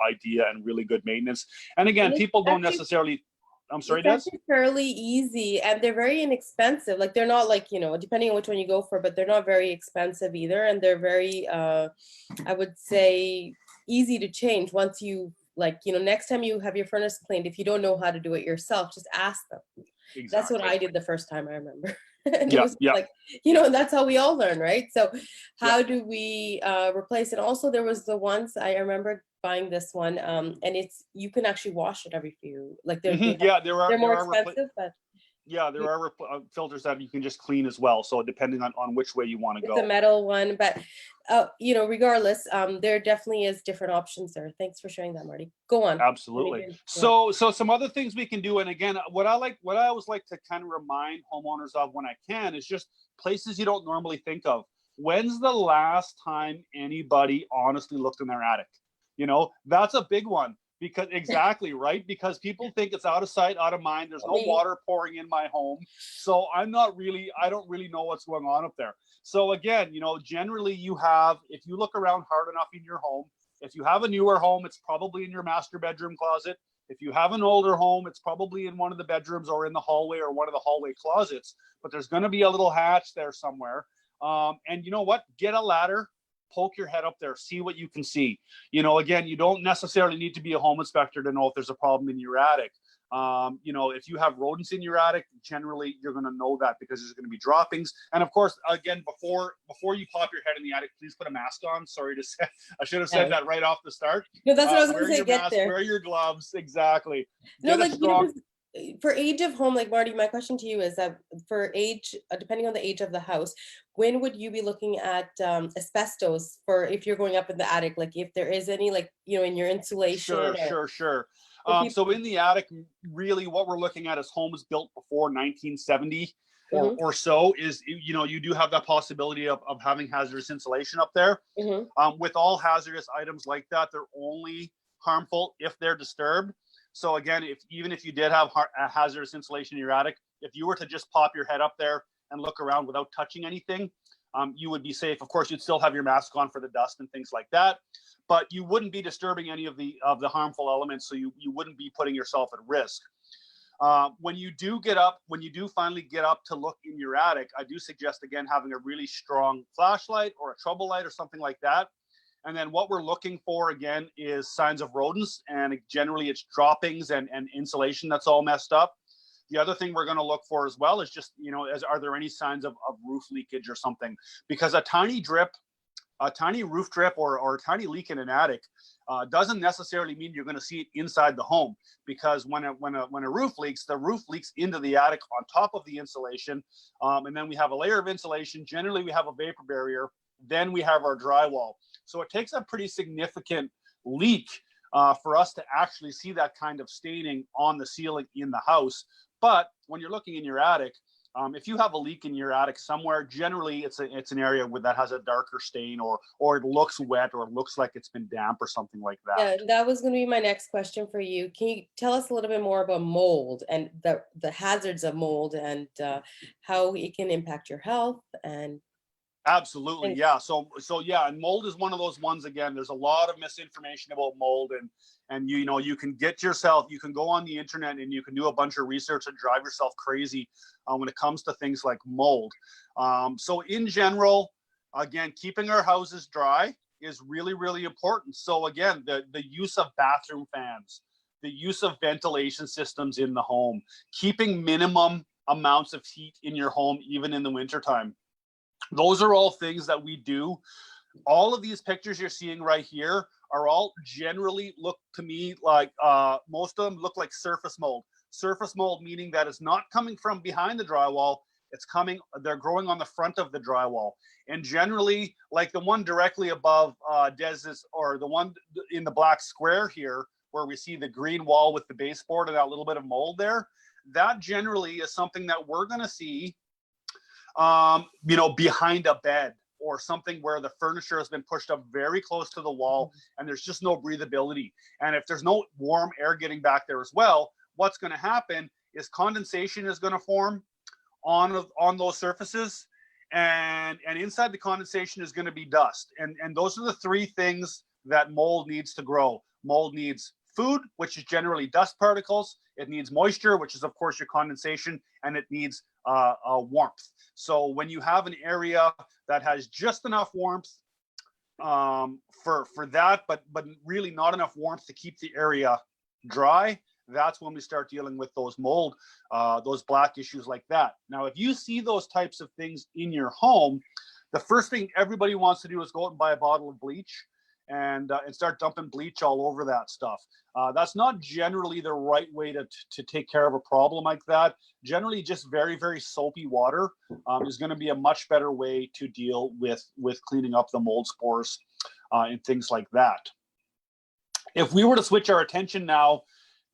idea and really good maintenance. And again, And people don't necessarily, I'm sorry, it's Des? actually fairly easy, and they're very inexpensive. Like they're not like, depending on which one you go for, but they're not very expensive either. And they're very, I would say, easy to change once you like, next time you have your furnace cleaned, if you don't know how to do it yourself, just ask them. That's what Exactly. I did the first time, I remember. And it Yeah, was yeah, like, that's how we all learn, right? So yeah. how do we replace it? Also, there was the ones I remember buying this one, and you can actually wash it every few, like Yeah, they're more expensive, but there are filters that you can just clean as well. So depending on which way you want to it's a go. metal one. But regardless, there definitely is different options there. Thanks for sharing that, Marty. Go on. Absolutely. Yeah. So some other things we can do, and again, what I always like to kind of remind homeowners of when I can is just places you don't normally think of. When's the last time anybody honestly looked in their attic? That's a big one because exactly right, because people think it's out of sight, out of mind. There's no Me. water pouring in my home, so I don't really know what's going on up there. So again, generally if you look around hard enough in your home. If you have a newer home, it's probably in your master bedroom closet. If you have an older home, it's probably in one of the bedrooms or in the hallway or one of the hallway closets. But there's going to be a little hatch there somewhere. And you know what? Get a ladder, poke your head up there, see what you can see. Again, you don't necessarily need to be a home inspector to know if there's a problem in your attic. If you have rodents in your attic, generally you're going to know that because there's going to be droppings. And of course, again, before you pop your head in the attic, please put a mask on. Sorry to say, I should have said that right off the start. No, that's what I was going Wear to say. your Get mask, there. wear your gloves. Exactly. No, Get a like strong. for age of home, like Marty, my question to you is that for age, depending on the age of the house, when would you be looking at asbestos for if you're going up in the attic? Like if there is any, like, in your insulation Sure, or sure, sure. for people. So in the attic, really what we're looking at is homes built before 1970 Hmm. or so is, you do have that possibility of having hazardous insulation up there. Hmm. With all hazardous items like that, they're only harmful if they're disturbed. So again, even if you did have a hazardous insulation in your attic, if you were to just pop your head up there and look around without touching anything, you would be safe. Of course, you'd still have your mask on for the dust and things like that, but you wouldn't be disturbing any of the harmful elements, so you wouldn't be putting yourself at risk. When you do finally get up to look in your attic, I do suggest again having a really strong flashlight or a trouble light or something like that. And then what we're looking for again is signs of rodents, and generally it's droppings and insulation that's all messed up. The other thing we're going to look for as well is just, are there any signs of roof leakage or something? Because a tiny roof drip or a tiny leak in an attic doesn't necessarily mean you're going to see it inside the home. Because when a roof leaks, the roof leaks into the attic on top of the insulation, and then we have a layer of insulation. Generally, we have a vapor barrier. Then we have our drywall. So it takes a pretty significant leak for us to actually see that kind of staining on the ceiling in the house. But when you're looking in your attic, if you have a leak in your attic somewhere, generally it's an area that has a darker stain, or it looks wet, or it looks like it's been damp or something like that. Yeah, that was going to be my next question for you. Can you tell us a little bit more about mold and the hazards of mold and how it can impact your health Absolutely, and yeah. So yeah, and mold is one of those ones. Again, there's a lot of misinformation about mold, and you can you can go on the internet and you can do a bunch of research and drive yourself crazy when it comes to things like mold. So in general, again, keeping our houses dry is really, really important. So again, the use of bathroom fans, the use of ventilation systems in the home, keeping minimum amounts of heat in your home, even in the wintertime. Those are all things that we do. All of these pictures you're seeing right here are all generally look to me like, most of them look like surface mold. Surface mold meaning that it's not coming from behind the drywall, they're growing on the front of the drywall. And generally, like the one directly above Dez's, or the one in the black square here, where we see the green wall with the baseboard and that little bit of mold there, that generally is something that we're going to see behind a bed or something where the furniture has been pushed up very close to the wall and there's just no breathability. And if there's no warm air getting back there as well, what's going to happen is condensation is going to form on those surfaces, and inside the condensation is going to be dust. And those are the three things that mold needs to grow. Mold needs food, which is generally dust particles. It needs moisture, which is of course your condensation, and it needs warmth. So when you have an area that has just enough warmth for that, but really not enough warmth to keep the area dry, that's when we start dealing with those mold, those black issues like that. Now, if you see those types of things in your home, the first thing everybody wants to do is go out and buy a bottle of bleach and start dumping bleach all over that stuff. That's not generally the right way to take care of a problem like that. Generally, just very, very soapy water is going to be a much better way to deal with cleaning up the mold spores and things like that. If we were to switch our attention now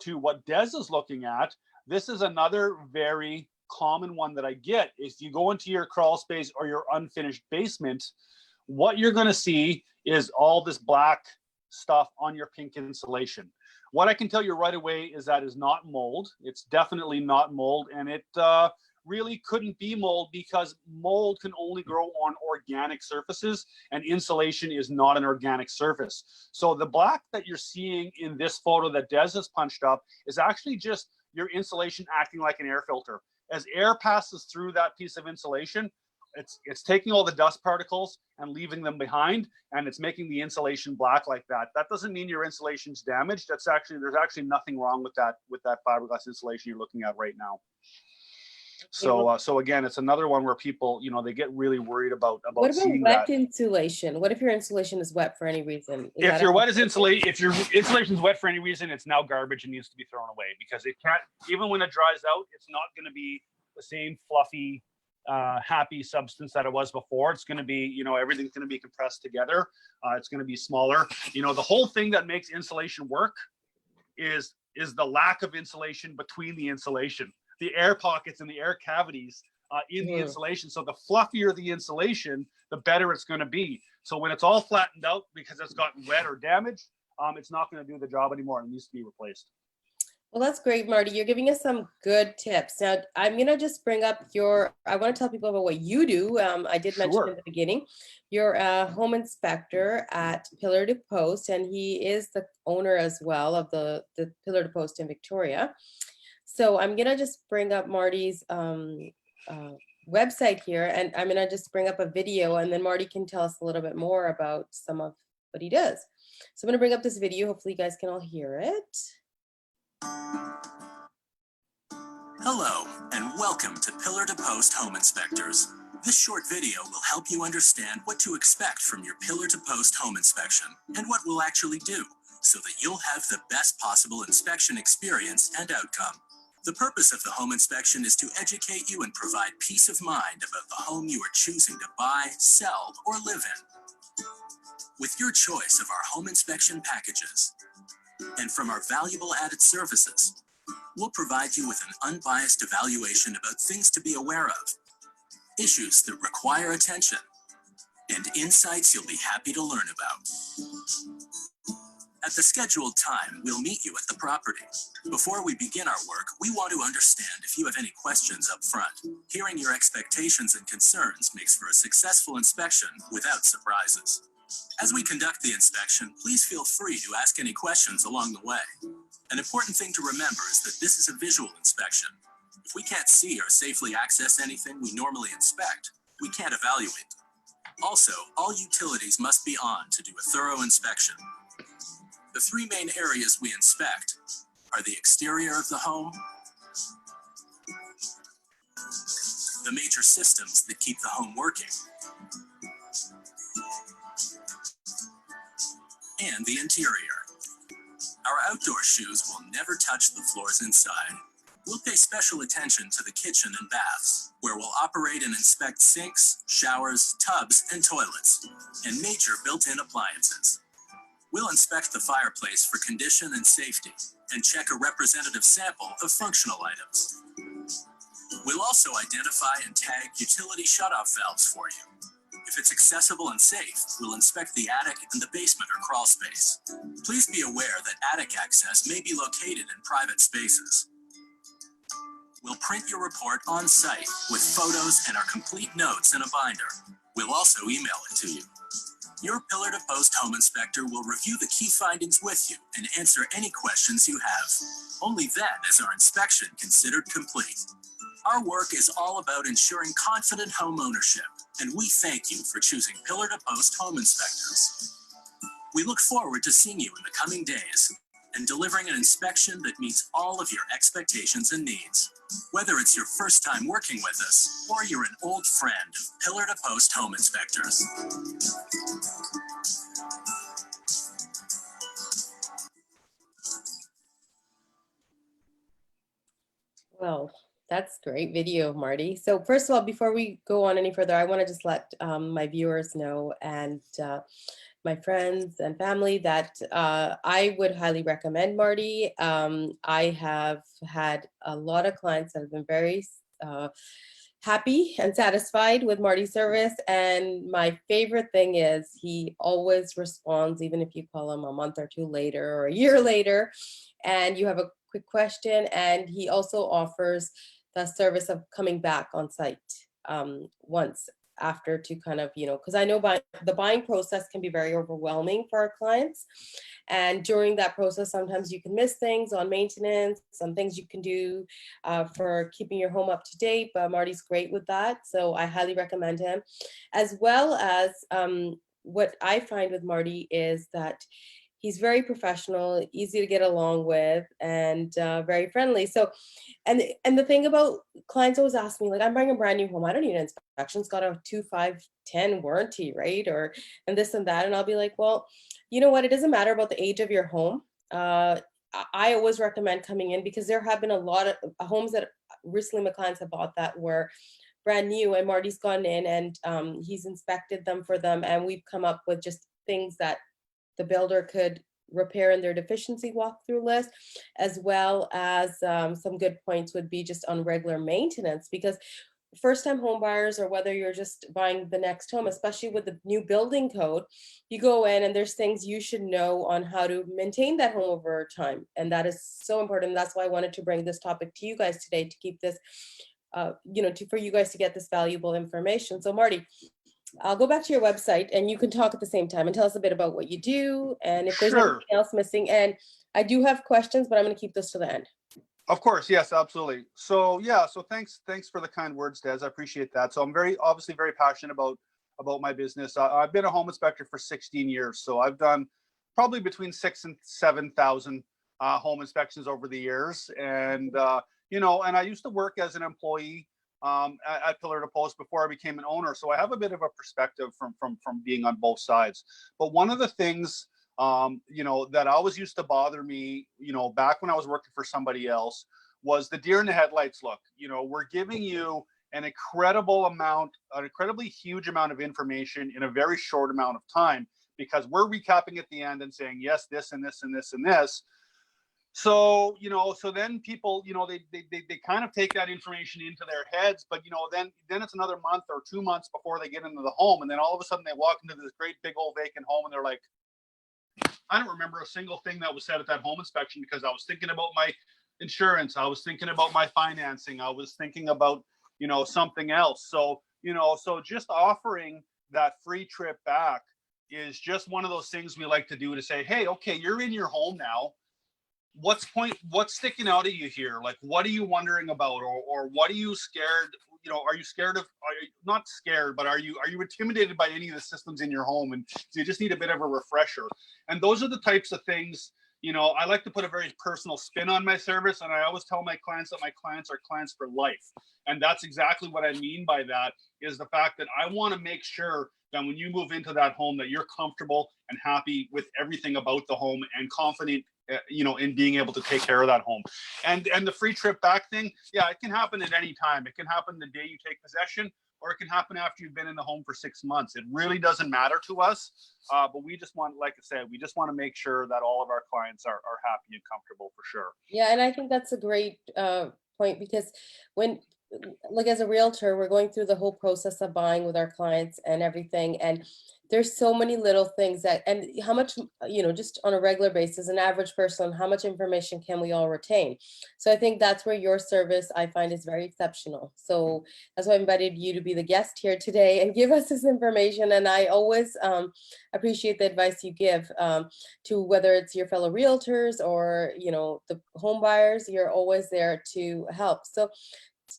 to what Dez is looking at, this is another very common one that I get. If you go into your crawl space or your unfinished basement, what you're going to see is all this black stuff on your pink insulation. What I can tell you right away is that is not mold. It's definitely not mold, and it really couldn't be mold because mold can only grow on organic surfaces, and insulation is not an organic surface. So the black that you're seeing in this photo that Dez has punched up is actually just your insulation acting like an air filter. As air passes through that piece of insulation, it's taking all the dust particles and leaving them behind, and it's making the insulation black like that. That doesn't mean your insulation's damaged. There's actually nothing wrong with that fiberglass insulation you're looking at right now. So, so again, it's another one where people, you know, they get really worried about What about seeing wet that. insulation? What if your insulation is wet for any reason? If your wet is insulate, if your insulation is wet for any reason, it's now garbage and needs to be thrown away, because it can't, even when it dries out, it's not going to be the same fluffy, happy substance that it was before. It's going to be, you know, everything's going to be compressed together. It's going to be smaller. You know, the whole thing that makes insulation work is the lack of insulation between the insulation, the air pockets and the air cavities in the insulation. So the fluffier the insulation, the better it's going to be. So when it's all flattened out because it's gotten wet or damaged, it's not going to do the job anymore. It needs to be replaced. Well, that's great, Marty. You're giving us some good tips. Now, I'm going to just bring up I want to tell people about what you do. I did mention in the beginning, you're a home inspector at Pillar to Post, and he is the owner as well of the Pillar to Post in Victoria. So I'm going to just bring up Marty's website here, and I'm going to just bring up a video, and then Marty can tell us a little bit more about some of what he does. So I'm going to bring up this video. Hopefully you guys can all hear it. Hello, and welcome to Pillar to Post Home Inspectors. This short video will help you understand what to expect from your Pillar to Post home inspection and what we'll actually do, so that you'll have the best possible inspection experience and outcome. The purpose of the home inspection is to educate you and provide peace of mind about the home you are choosing to buy, sell, or live in. With your choice of our home inspection packages, and from our valuable added services, we'll provide you with an unbiased evaluation about things to be aware of, issues that require attention, and insights you'll be happy to learn about. At the scheduled time, we'll meet you at the property. Before we begin our work, we want to understand if you have any questions up front. Hearing your expectations and concerns makes for a successful inspection without surprises. As we conduct the inspection, please feel free to ask any questions along the way. An important thing to remember is that this is a visual inspection. If we can't see or safely access anything we normally inspect, we can't evaluate. Also, all utilities must be on to do a thorough inspection. The three main areas we inspect are the exterior of the home, the major systems that keep the home working, and the interior. Our outdoor shoes will never touch the floors inside. We'll pay special attention to the kitchen and baths, where we'll operate and inspect sinks, showers, tubs, and toilets, and major built-in appliances. We'll inspect the fireplace for condition and safety, and check a representative sample of functional items. We'll also identify and tag utility shutoff valves for you. If it's accessible and safe, we'll inspect the attic and the basement or crawl space. Please be aware that attic access may be located in private spaces. We'll print your report on site with photos and our complete notes in a binder. We'll also email it to you. Your Pillar to Post home inspector will review the key findings with you and answer any questions you have. Only then is our inspection considered complete. Our work is all about ensuring confident home ownership, and we thank you for choosing Pillar to Post home inspectors. We look forward to seeing you in the coming days and delivering an inspection that meets all of your expectations and needs. Whether it's your first time working with us or you're an old friend of Pillar to Post home inspectors. Well, that's great video, Marty. So first of all, before we go on any further, I want to just let my viewers know and my friends and family that I would highly recommend Marty. I have had a lot of clients that have been very happy and satisfied with Marty's service. And my favorite thing is he always responds, even if you call him a month or two later or a year later, and you have a quick question. And he also offers the service of coming back on site once after to kind of, because I know the buying process can be very overwhelming for our clients. And during that process, sometimes you can miss things on maintenance, some things you can do for keeping your home up to date, but Marty's great with that. So I highly recommend him. As well as what I find with Marty is that he's very professional, easy to get along with, and very friendly. So, and the thing about clients always ask me, like, I'm buying a brand new home. I don't need an inspection. It's got a 2, 5, 10 warranty, right? Or and this and that. And I'll be like, well, you know what? It doesn't matter about the age of your home. I always recommend coming in because there have been a lot of homes that recently my clients have bought that were brand new, and Marty's gone in and he's inspected them for them, and we've come up with just things that the builder could repair in their deficiency walkthrough list, as well as some good points would be just on regular maintenance, because first time home buyers, or whether you're just buying the next home, especially with the new building code, you go in and there's things you should know on how to maintain that home over time. And that is so important. That's why I wanted to bring this topic to you guys today, to keep this, for you guys to get this valuable information. So Marty, I'll go back to your website and you can talk at the same time and tell us a bit about what you do and if there's Sure. anything else missing. And I do have questions, but I'm going to keep this to the end. Of course, yes, absolutely. So yeah, so thanks for the kind words, Des. I appreciate that. So I'm obviously very passionate about my business. I've been a home inspector for 16 years, so I've done probably between 6,000 and 7,000 home inspections over the years, and and I used to work as an employee at Pillar to Post before I became an owner, so I have a bit of a perspective from being on both sides. But one of the things that always used to bother me, back when I was working for somebody else, was the deer in the headlights look. We're giving you an incredibly huge amount of information in a very short amount of time, because we're recapping at the end and saying, yes, this and this and this and this. So, so then people, they kind of take that information into their heads, but, then it's another month or 2 months before they get into the home. And then all of a sudden they walk into this great big old vacant home and they're like, I don't remember a single thing that was said at that home inspection, because I was thinking about my insurance. I was thinking about my financing. I was thinking about, something else. So, so just offering that free trip back is just one of those things we like to do, to say, hey, okay, you're in your home now. What's sticking out at you here? Like, what are you wondering about? Or what are you scared? Are you scared of, are you not scared, but are you intimidated by any of the systems in your home? And so you just need a bit of a refresher. And those are the types of things, I like to put a very personal spin on my service. And I always tell my clients that my clients are clients for life. And that's exactly what I mean by that, is the fact that I want to make sure that when you move into that home, that you're comfortable and happy with everything about the home and confident in being able to take care of that home. And the free trip back thing, yeah, it can happen at any time. It can happen the day you take possession, or it can happen after you've been in the home for 6 months. It really doesn't matter to us. But we just want, like I said, we just want to make sure that all of our clients are happy and comfortable, for sure. Yeah, and I think that's a great point, because when, like, as a realtor, we're going through the whole process of buying with our clients and everything, and there's so many little things that, and how much, just on a regular basis, an average person, how much information can we all retain? So I think that's where your service, I find, is very exceptional. So that's why I invited you to be the guest here today and give us this information. And I always appreciate the advice you give to, whether it's your fellow realtors or, the home buyers, you're always there to help. So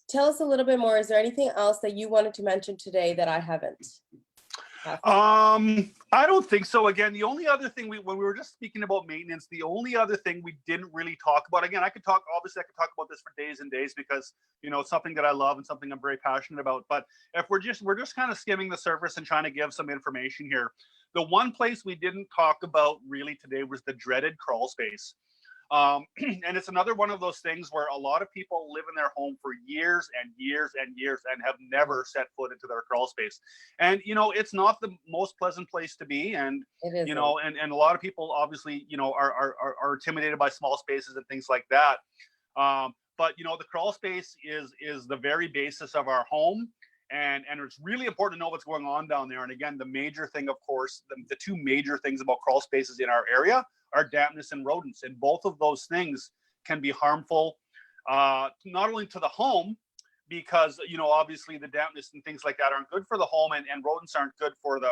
tell us a little bit more. Is there anything else that you wanted to mention today that I haven't? I don't think so. Again, the only other thing when we were just speaking about maintenance, the only other thing we didn't really talk about, again, I could talk about this for days and days, because, it's something that I love and something I'm very passionate about. But if we're just kind of skimming the surface and trying to give some information here, the one place we didn't talk about really today was the dreaded crawl space. And it's another one of those things where a lot of people live in their home for years and years and years and have never set foot into their crawl space. And, it's not the most pleasant place to be. And, and a lot of people obviously, are intimidated by small spaces and things like that. But, the crawl space is the very basis of our home. And it's really important to know what's going on down there. And again, the major thing, of course, the two major things about crawl spaces in our area are dampness and rodents. And both of those things can be harmful, not only to the home, because, obviously the dampness and things like that aren't good for the home, and rodents aren't good for the,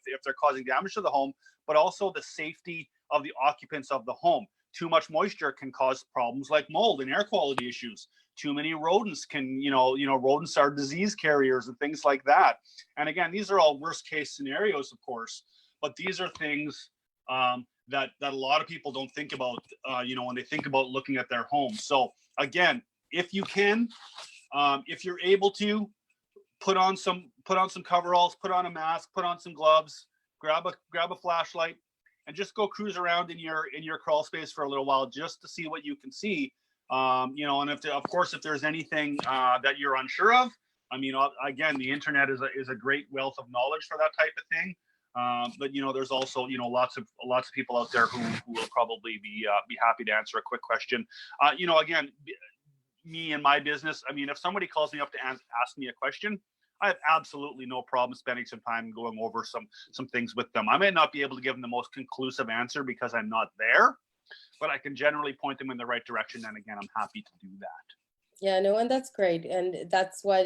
if they're causing damage to the home, but also the safety of the occupants of the home. Too much moisture can cause problems like mold and air quality issues. Too many rodents can, rodents are disease carriers and things like that. And again, these are all worst case scenarios, of course, but these are things that a lot of people don't think about, when they think about looking at their home. So again, if you can, if you're able to, put on some coveralls, put on a mask, put on some gloves, grab a flashlight, and just go cruise around in your crawl space for a little while, just to see what you can see. And if there's anything that you're unsure of, I mean, again, the internet is a great wealth of knowledge for that type of thing. But there's also lots of people out there who will probably be happy to answer a quick question. Again, me and my business, I mean, if somebody calls me up to ask me a question, I have absolutely no problem spending some time going over some things with them. I may not be able to give them the most conclusive answer because I'm not there, but I can generally point them in the right direction. And again, I'm happy to do that. Yeah, no, and that's great. And that's what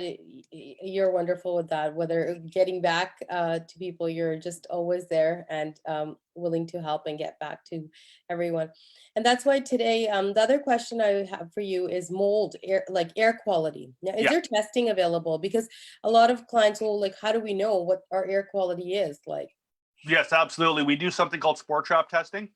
you're wonderful with that, whether getting back to people, you're just always there and willing to help and get back to everyone. And that's why today, the other question I have for you is mold, air quality. Now, is Yeah. there testing available? Because a lot of clients will like, how do we know what our air quality is like? Yes, absolutely. We do something called spore trap testing.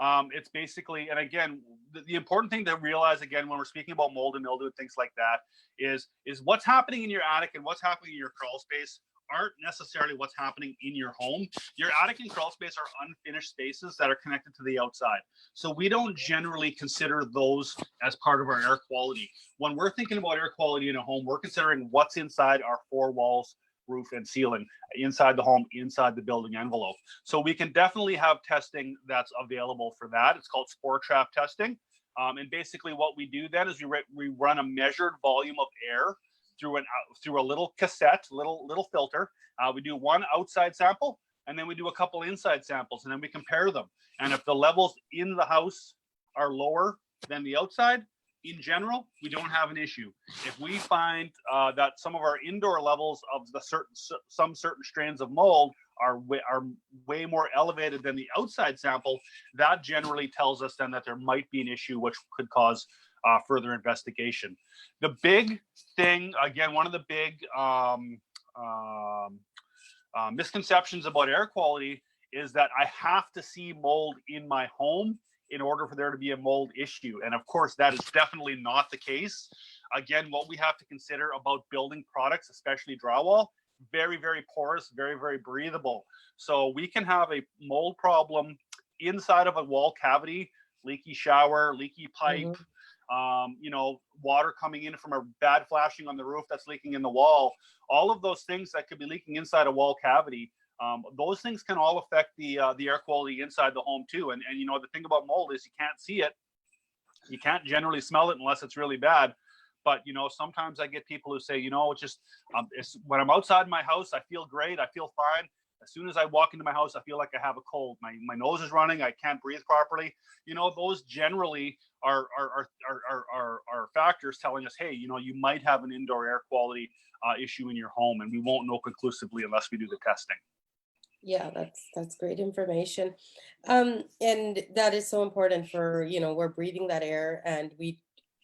It's basically, and again, the important thing to realize again when we're speaking about mold and mildew and things like that is what's happening in your attic and what's happening in your crawl space aren't necessarily what's happening in your home. Your attic and crawl space are unfinished spaces that are connected to the outside. So we don't generally consider those as part of our air quality. When we're thinking about air quality in a home, we're considering what's inside our four walls, roof, and ceiling, inside the home, inside the building envelope. So we can definitely have testing that's available for that. It's called spore trap testing. And basically what we do then is we run a measured volume of air through a little cassette, little filter. We do one outside sample, and then we do a couple inside samples, and then we compare them. And if the levels in the house are lower than the outside, in general, we don't have an issue. If we find that some of our indoor levels of some certain strains of mold are way more elevated than the outside sample, that generally tells us then that there might be an issue which could cause further investigation. The big thing, again, one of the big misconceptions about air quality is that I have to see mold in my home in order for there to be a mold issue. And of course, that is definitely not the case. Again, what we have to consider about building products, especially drywall, very, very porous, very, very breathable. So we can have a mold problem inside of a wall cavity, leaky shower, leaky pipe, water coming in from a bad flashing on the roof that's leaking in the wall. All of those things that could be leaking inside a wall cavity, those things can all affect the air quality inside the home too. And the thing about mold is you can't see it. You can't generally smell it unless it's really bad. But sometimes I get people who say, it's when I'm outside my house, I feel great, I feel fine. As soon as I walk into my house, I feel like I have a cold. My nose is running, I can't breathe properly. Those generally are factors telling us, hey, you might have an indoor air quality issue in your home, and we won't know conclusively unless we do the testing. Yeah, that's great information. And that is so important for, we're breathing that air and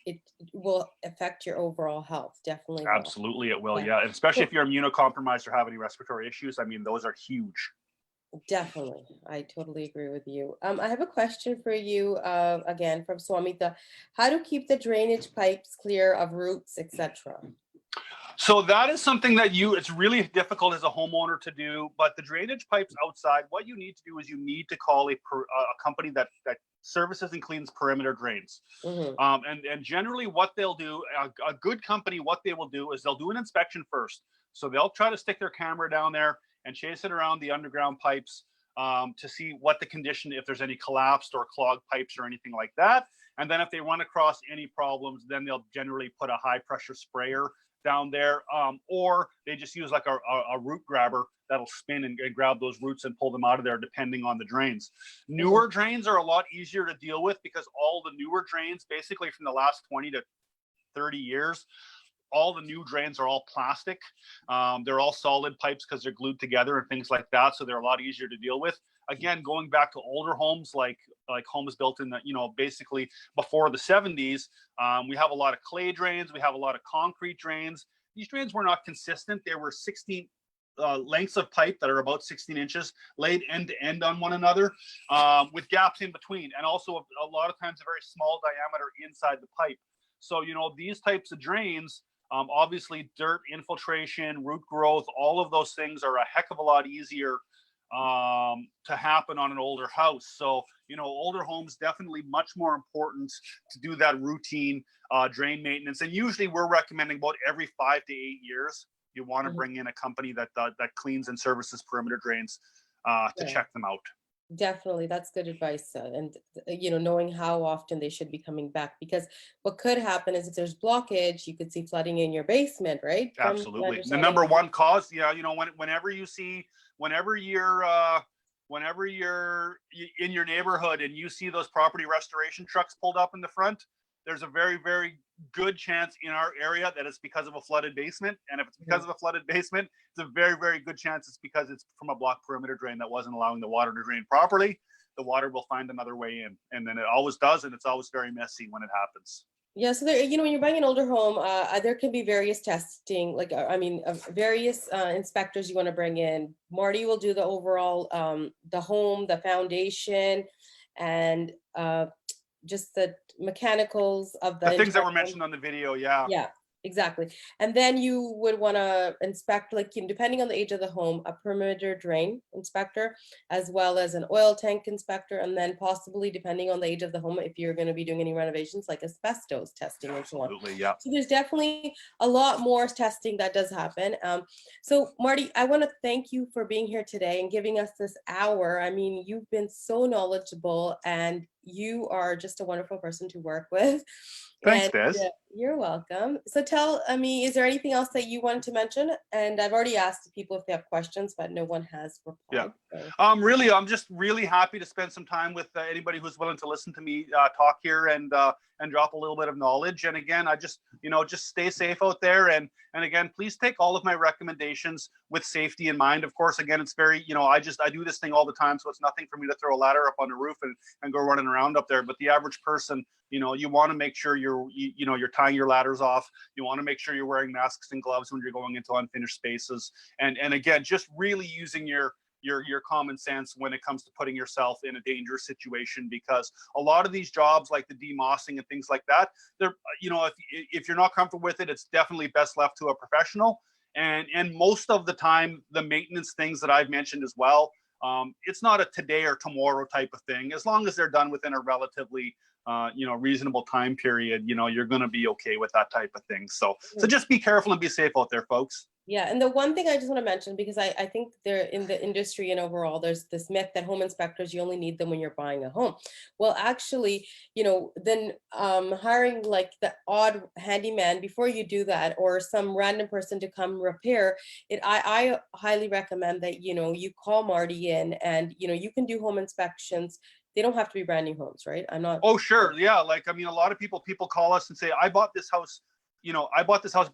it will affect your overall health. Definitely will. Absolutely, it will. Yeah. Yeah. And especially Cool. if you're immunocompromised or have any respiratory issues. I mean, those are huge. Definitely. I totally agree with you. I have a question for you, again, from Swamita. How to keep the drainage pipes clear of roots, etc. So that is something that it's really difficult as a homeowner to do, but the drainage pipes outside, what you need to do is you need to call a company that services and cleans perimeter drains. And generally what they'll do, a good company, what they will do is they'll do an inspection first. So they'll try to stick their camera down there and chase it around the underground pipes to see what the condition, if there's any collapsed or clogged pipes or anything like that. And then if they run across any problems, then they'll generally put a high pressure sprayer down there, or they just use like a root grabber that'll spin and grab those roots and pull them out of there, depending on the drains. Newer drains are a lot easier to deal with because all the newer drains, basically from the last 20 to 30 years, all the new drains are all plastic. They're all solid pipes because they're glued together and things like that, so they're a lot easier to deal with. Again, going back to older homes, like homes built in the, basically before the 70s, we have a lot of clay drains, we have a lot of concrete drains. These drains were not consistent. They were 16 lengths of pipe that are about 16 inches laid end to end on one another, with gaps in between, and also a lot of times a very small diameter inside the pipe. So, you know, these types of drains, obviously dirt infiltration, root growth, all of those things are a heck of a lot easier to happen on an older house. So, you know, older homes, definitely much more important to do that routine drain maintenance. And usually we're recommending about every 5 to 8 years, you want to bring in a company that cleans and services perimeter drains to check them out. Definitely, that's good advice. And you know, knowing how often they should be coming back, because what could happen is if there's blockage, you could see flooding in your basement, right? From my Absolutely. The understanding. number one cause, yeah, you know, whenever you're in your neighborhood and you see those property restoration trucks pulled up in the front, there's a very, very good chance in our area that it's because of a flooded basement. And if it's because of a flooded basement, it's a very, very good chance it's because it's from a blocked perimeter drain that wasn't allowing the water to drain properly. The water will find another way in, and then it always does, and it's always very messy when it happens. Yeah, so there, you know, when you're buying an older home, there can be various testing, like various inspectors you want to bring in. Marty will do the overall, the home, the foundation, and just the mechanicals of The things that entire were home. mentioned on the video, yeah. Yeah, exactly. And then you would want to inspect, like, you know, depending on the age of the home, a perimeter drain inspector, as well as an oil tank inspector, and then possibly, depending on the age of the home, if you're going to be doing any renovations, like asbestos testing and so on. Absolutely, yeah. So there's definitely a lot more testing that does happen. So Marty, I want to thank you for being here today and giving us this hour. I mean, you've been so knowledgeable, and you are just a wonderful person to work with. Thanks, And Des. you're welcome. So tell me, is there anything else that you wanted to mention? And I've already asked people if they have questions, but no one has replied. Yeah. So. Really, I'm just really happy to spend some time with anybody who's willing to listen to me talk here and drop a little bit of knowledge. And again, I just, you know, just stay safe out there. And again, please take all of my recommendations with safety in mind. Of course, again, it's very, you know, I do this thing all the time, so it's nothing for me to throw a ladder up on the roof and go running around up there. But the average person, you know, you want to make sure you're tying your ladders off. You want to make sure you're wearing masks and gloves when you're going into unfinished spaces. And again, just really using your common sense when it comes to putting yourself in a dangerous situation, because a lot of these jobs like the demossing and things like that, they're, you know, if you're not comfortable with it, it's definitely best left to a professional. And most of the time, the maintenance things that I've mentioned as well, it's not a today or tomorrow type of thing. As long as they're done within a relatively reasonable time period, you know, you're going to be okay with that type of thing. So just be careful and be safe out there, folks. Yeah, and the one thing I just want to mention, because I think they're in the industry and overall, there's this myth that home inspectors, you only need them when you're buying a home. Well, actually, you know, then hiring like the odd handyman before you do that, or some random person to come repair it, I highly recommend that, you know, you call Marty in, and, you know, you can do home inspections. They don't have to be brand new homes, right? I'm not. Oh, sure. Yeah. Like, I mean, a lot of people call us and say, I bought this house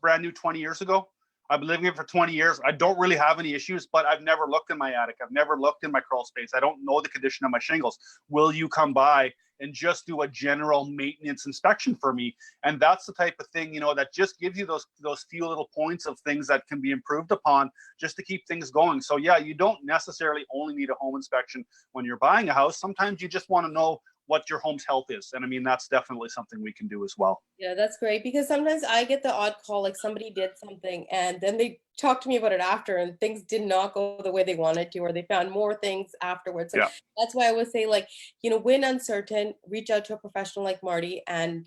brand new 20 years ago. I've been living in it for 20 years. I don't really have any issues, but I've never looked in my attic. I've never looked in my crawl space. I don't know the condition of my shingles. Will you come by and just do a general maintenance inspection for me? And that's the type of thing, you know, that just gives you those few little points of things that can be improved upon just to keep things going. So yeah, you don't necessarily only need a home inspection when you're buying a house. Sometimes you just want to know what your home's health is. And I mean, that's definitely something we can do as well. Yeah, that's great, because sometimes I get the odd call, like somebody did something and then they talk to me about it after and things did not go the way they wanted to, or they found more things afterwards. So Yeah. that's why I would say, like, you know, when uncertain, reach out to a professional like Marty and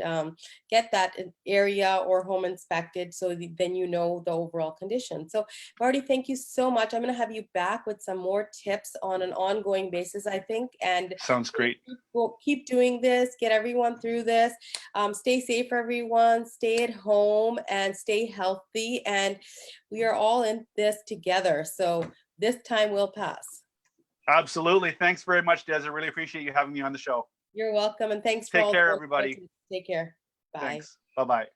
get that area or home inspected, so then you know the overall condition. So Marty, thank you so much. I'm going to have you back with some more tips on an ongoing basis, I think. And sounds great. We'll keep doing this, get everyone through this. Stay safe, everyone. Stay at home and stay healthy. And we are all in this together. So this time will pass. Absolutely. Thanks very much, Des. I really appreciate you having me on the show. You're welcome. And thanks for Take all care, the everybody. Take care. Bye. Thanks. Bye-bye.